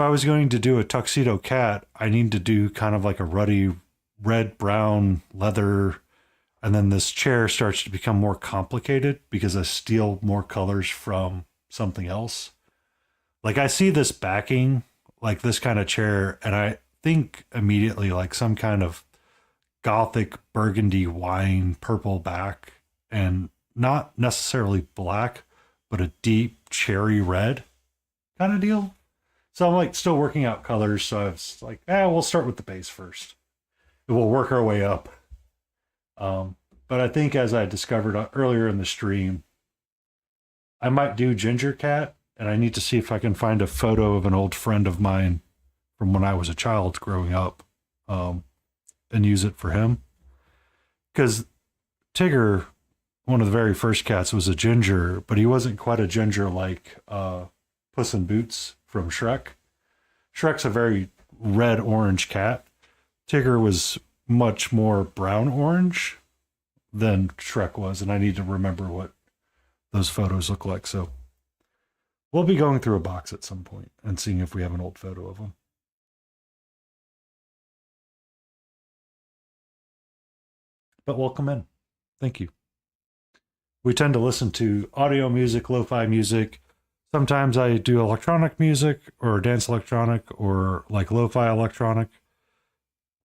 I was going to do a tuxedo cat, I need to do kind of like a ruddy red, brown leather. And then this chair starts to become more complicated because I steal more colors from something else. Like I see this backing, like this kind of chair, and I think immediately like some kind of gothic burgundy wine purple back, and not necessarily black, but a deep cherry red kind of deal. So I'm like still working out colors. So I was like, we'll start with the base first. We'll work our way up. But I think as I discovered earlier in the stream, I might do Ginger Cat, and I need to see if I can find a photo of an old friend of mine from when I was a child growing up, and use it for him. Because Tigger, one of the very first cats, was a ginger, but he wasn't quite a ginger like Puss in Boots from Shrek. Shrek's a very red-orange cat. Tigger was much more brown-orange than Shrek was, and I need to remember what those photos look like. So we'll be going through a box at some point and seeing if we have an old photo of him. But welcome in. Thank you. We tend to listen to audio music, lo-fi music. Sometimes I do electronic music or dance electronic or like lo-fi electronic.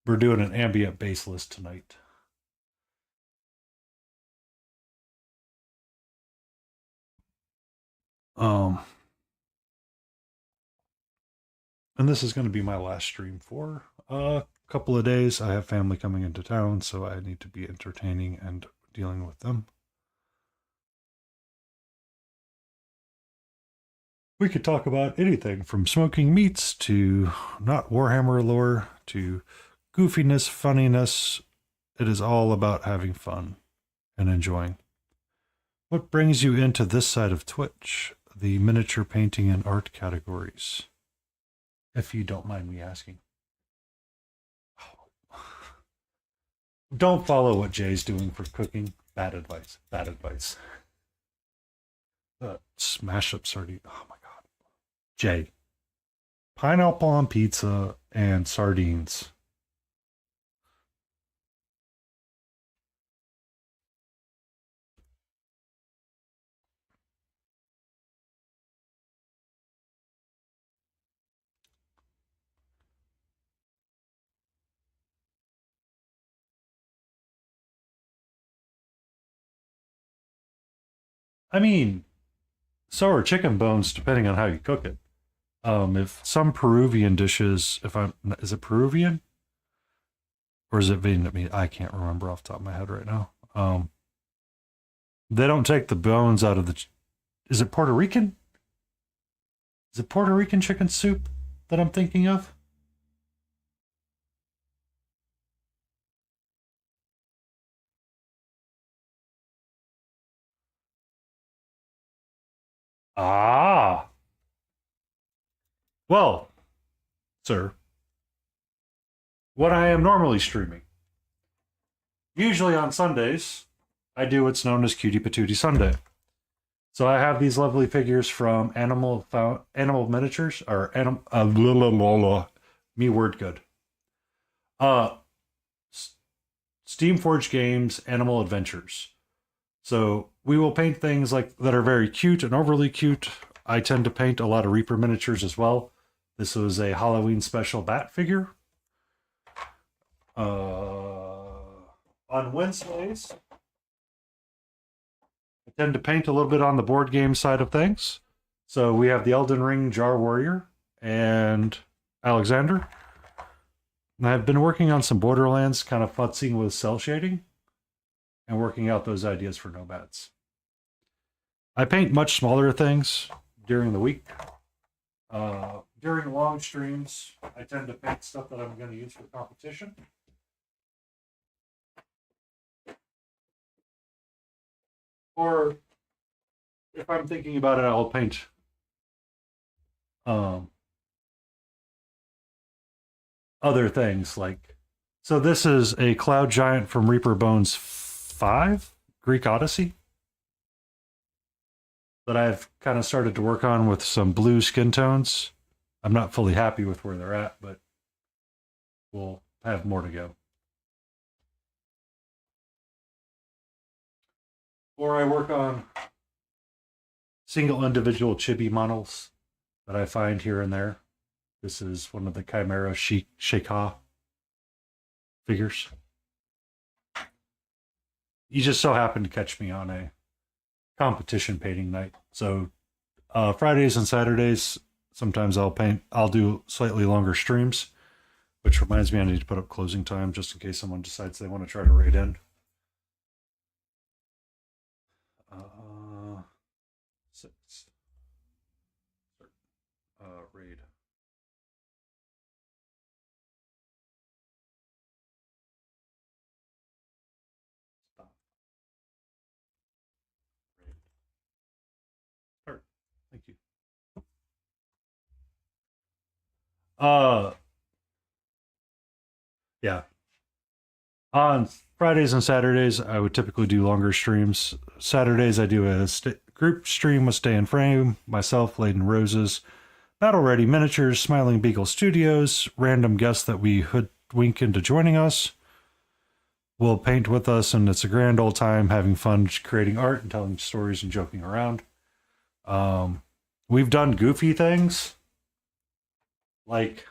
We're doing an ambient bass list tonight. And this is going to be my last stream for a couple of days. I have family coming into town, so I need to be entertaining and dealing with them. We could talk about anything from smoking meats to not Warhammer lore to goofiness, funniness. It is all about having fun and enjoying. What brings you into this side of Twitch, the miniature painting and art categories? If you don't mind me asking. Don't follow what Jay's doing for cooking. Bad advice. Bad advice. Smash up already. Oh my god. Jay, pineapple on pizza and sardines. I mean, so are chicken bones, depending on how you cook it. If some Peruvian dishes, if I'm, is it Peruvian or is it Vietnamese? I can't remember off the top of my head right now. They don't take the bones out of the. Is it Puerto Rican? Is it Puerto Rican chicken soup that I'm thinking of? Ah, well, sir, what I am normally streaming, usually on Sundays, I do what's known as Cutie Patootie Sunday. So I have these lovely figures from Animal Miniatures or me word good. Uh, Steamforge Games Animal Adventures. So we will paint things like that are very cute and overly cute. I tend to paint a lot of Reaper miniatures as well. This was a Halloween special bat figure. On Wednesdays, I tend to paint a little bit on the board game side of things. So we have the Elden Ring Jar Warrior and Alexander. And I've been working on some Borderlands, kind of futzing with cell shading and working out those ideas for nomads. I paint much smaller things during the week. During long streams, I tend to paint stuff that I'm going to use for competition. Or if I'm thinking about it, I'll paint other things like. So this is a cloud giant from Reaper Bones 5, Greek Odyssey, that I've kind of started to work on with some blue skin tones. I'm not fully happy with where they're at, but we'll have more to go. Or I work on single individual chibi models that I find here and there. This is one of the Chimera Sheikah figures. You just so happened to catch me on a competition painting night. So Fridays and Saturdays, sometimes I'll do slightly longer streams, which reminds me I need to put up closing time just in case someone decides they want to try to raid in. Six. Raid. Stop. Raid. Start. Thank you. Yeah. On Fridays and Saturdays, I would typically do longer streams. Saturdays, I do a group stream with Stay in Frame, myself, Layden Roses, Battle Ready Miniatures, Smiling Beagle Studios, random guests that we hoodwink into joining us. Will paint with us, and it's a grand old time having fun creating art and telling stories and joking around. We've done goofy things like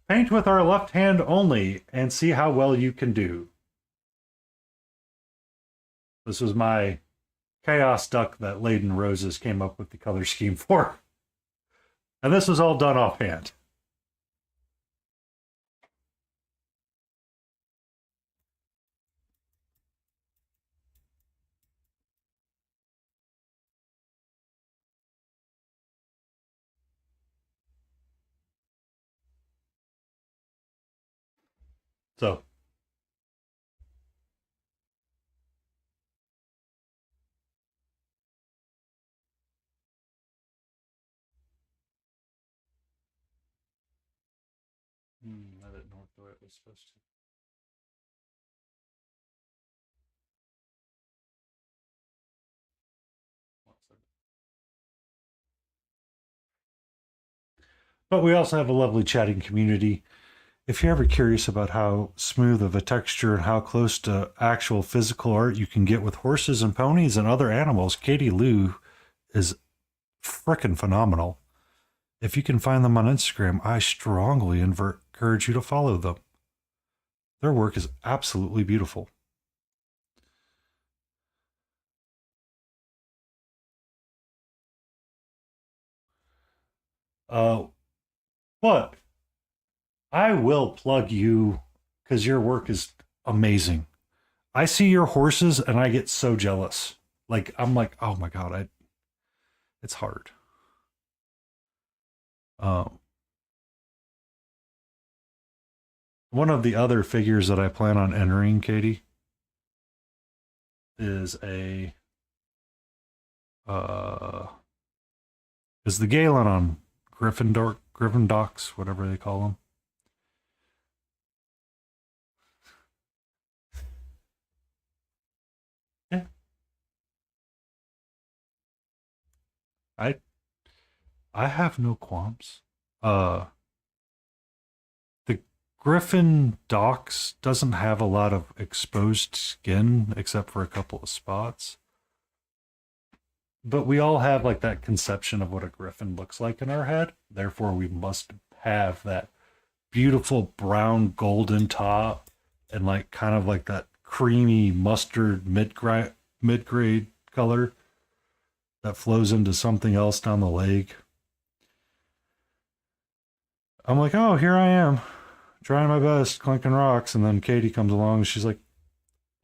paint with our left hand only and see how well you can do. This was my Chaos Duck that Layden Roses came up with the color scheme for. And this was all done offhand. So, I didn't know what the way it was supposed to. But we also have a lovely chatting community. If you're ever curious about how smooth of a texture and how close to actual physical art you can get with horses and ponies and other animals, Katie Lou is frickin' phenomenal. If you can find them on Instagram, I strongly encourage you to follow them. Their work is absolutely beautiful. Uh, but I will plug you because your work is amazing. I see your horses and I get so jealous. Like I'm like, oh my god, it's hard. Um, one of the other figures that I plan on entering, Katie, is a uh is the Galen on Griffin Docks, whatever they call them. Yeah, I I have no qualms. The Griffin Docks doesn't have a lot of exposed skin except for a couple of spots. But we all have like that conception of what a griffin looks like in our head. Therefore, we must have that beautiful brown golden top and like kind of like that creamy mustard mid grade color that flows into something else down the leg. I'm like, oh, here I am, trying my best, clinking rocks, and then Katie comes along and she's like,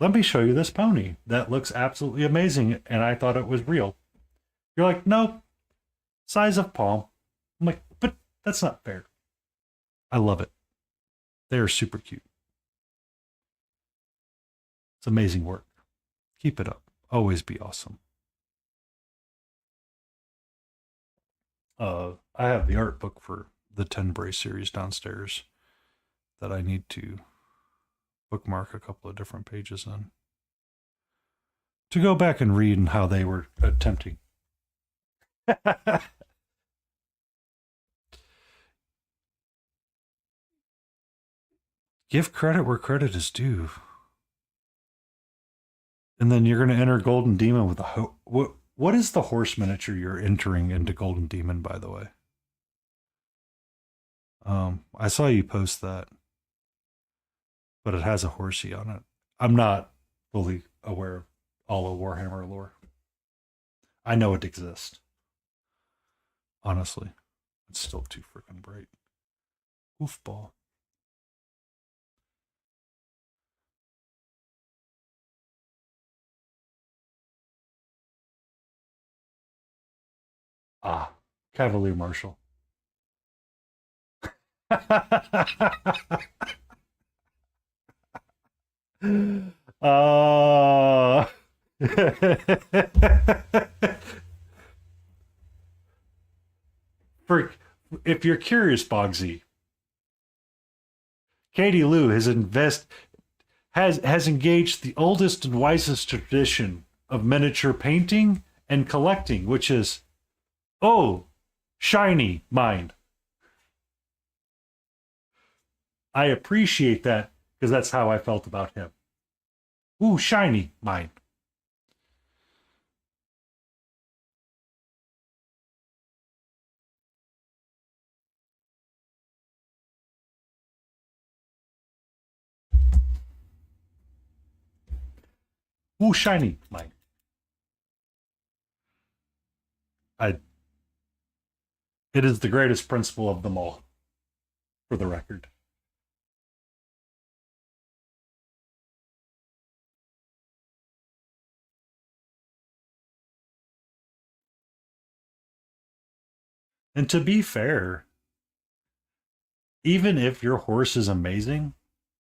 let me show you this pony that looks absolutely amazing, and I thought it was real. You're like, nope, size of palm. I'm like, but that's not fair. I love it. They are super cute. It's amazing work. Keep it up. Always be awesome. I have the art book for the 10 Brace series downstairs that I need to bookmark a couple of different pages in to go back and read and how they were attempting. Give credit where credit is due. And then you're going to enter Golden Demon with a what is the horse miniature you're entering into Golden Demon, by the way? I saw you post that, but it has a horsey on it. I'm not fully aware of all of Warhammer lore. I know it exists. Honestly, it's still too freaking bright. Goofball. Ah, Cavalier Marshal. uh, for if you're curious, Bogsy, Katie Lou has engaged the oldest and wisest tradition of miniature painting and collecting, which is shiny mind. I appreciate that because that's how I felt about him. Ooh, shiny mind. Ooh, shiny mind. I. It is the greatest principle of them all, for the record. And to be fair, even if your horse is amazing,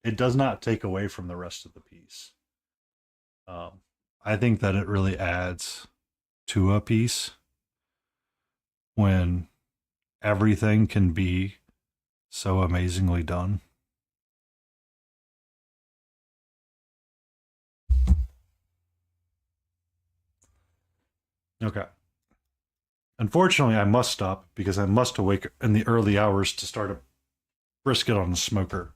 it does not take away from the rest of the piece. I think that it really adds to a piece when everything can be so amazingly done. Okay. Unfortunately, I must stop because I must awake in the early hours to start a brisket on the smoker.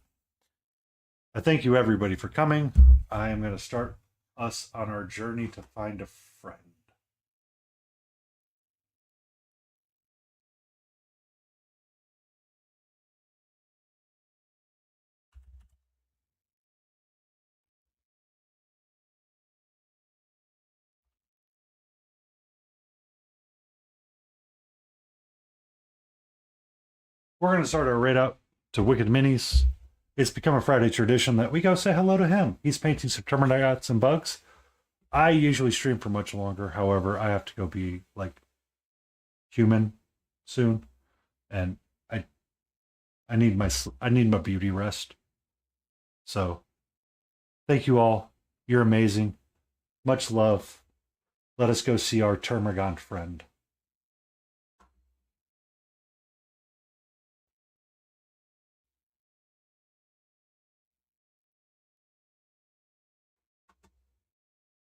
I thank you everybody for coming. I am going to start us on our journey to find a friend. We're going to start our raid out to Wicked Minis. It's become a Friday tradition that we go say hello to him. He's painting some termites and bugs. I usually stream for much longer. However, I have to go be like human soon, and I need my beauty rest. So, thank you all. You're amazing. Much love. Let us go see our termagant friend.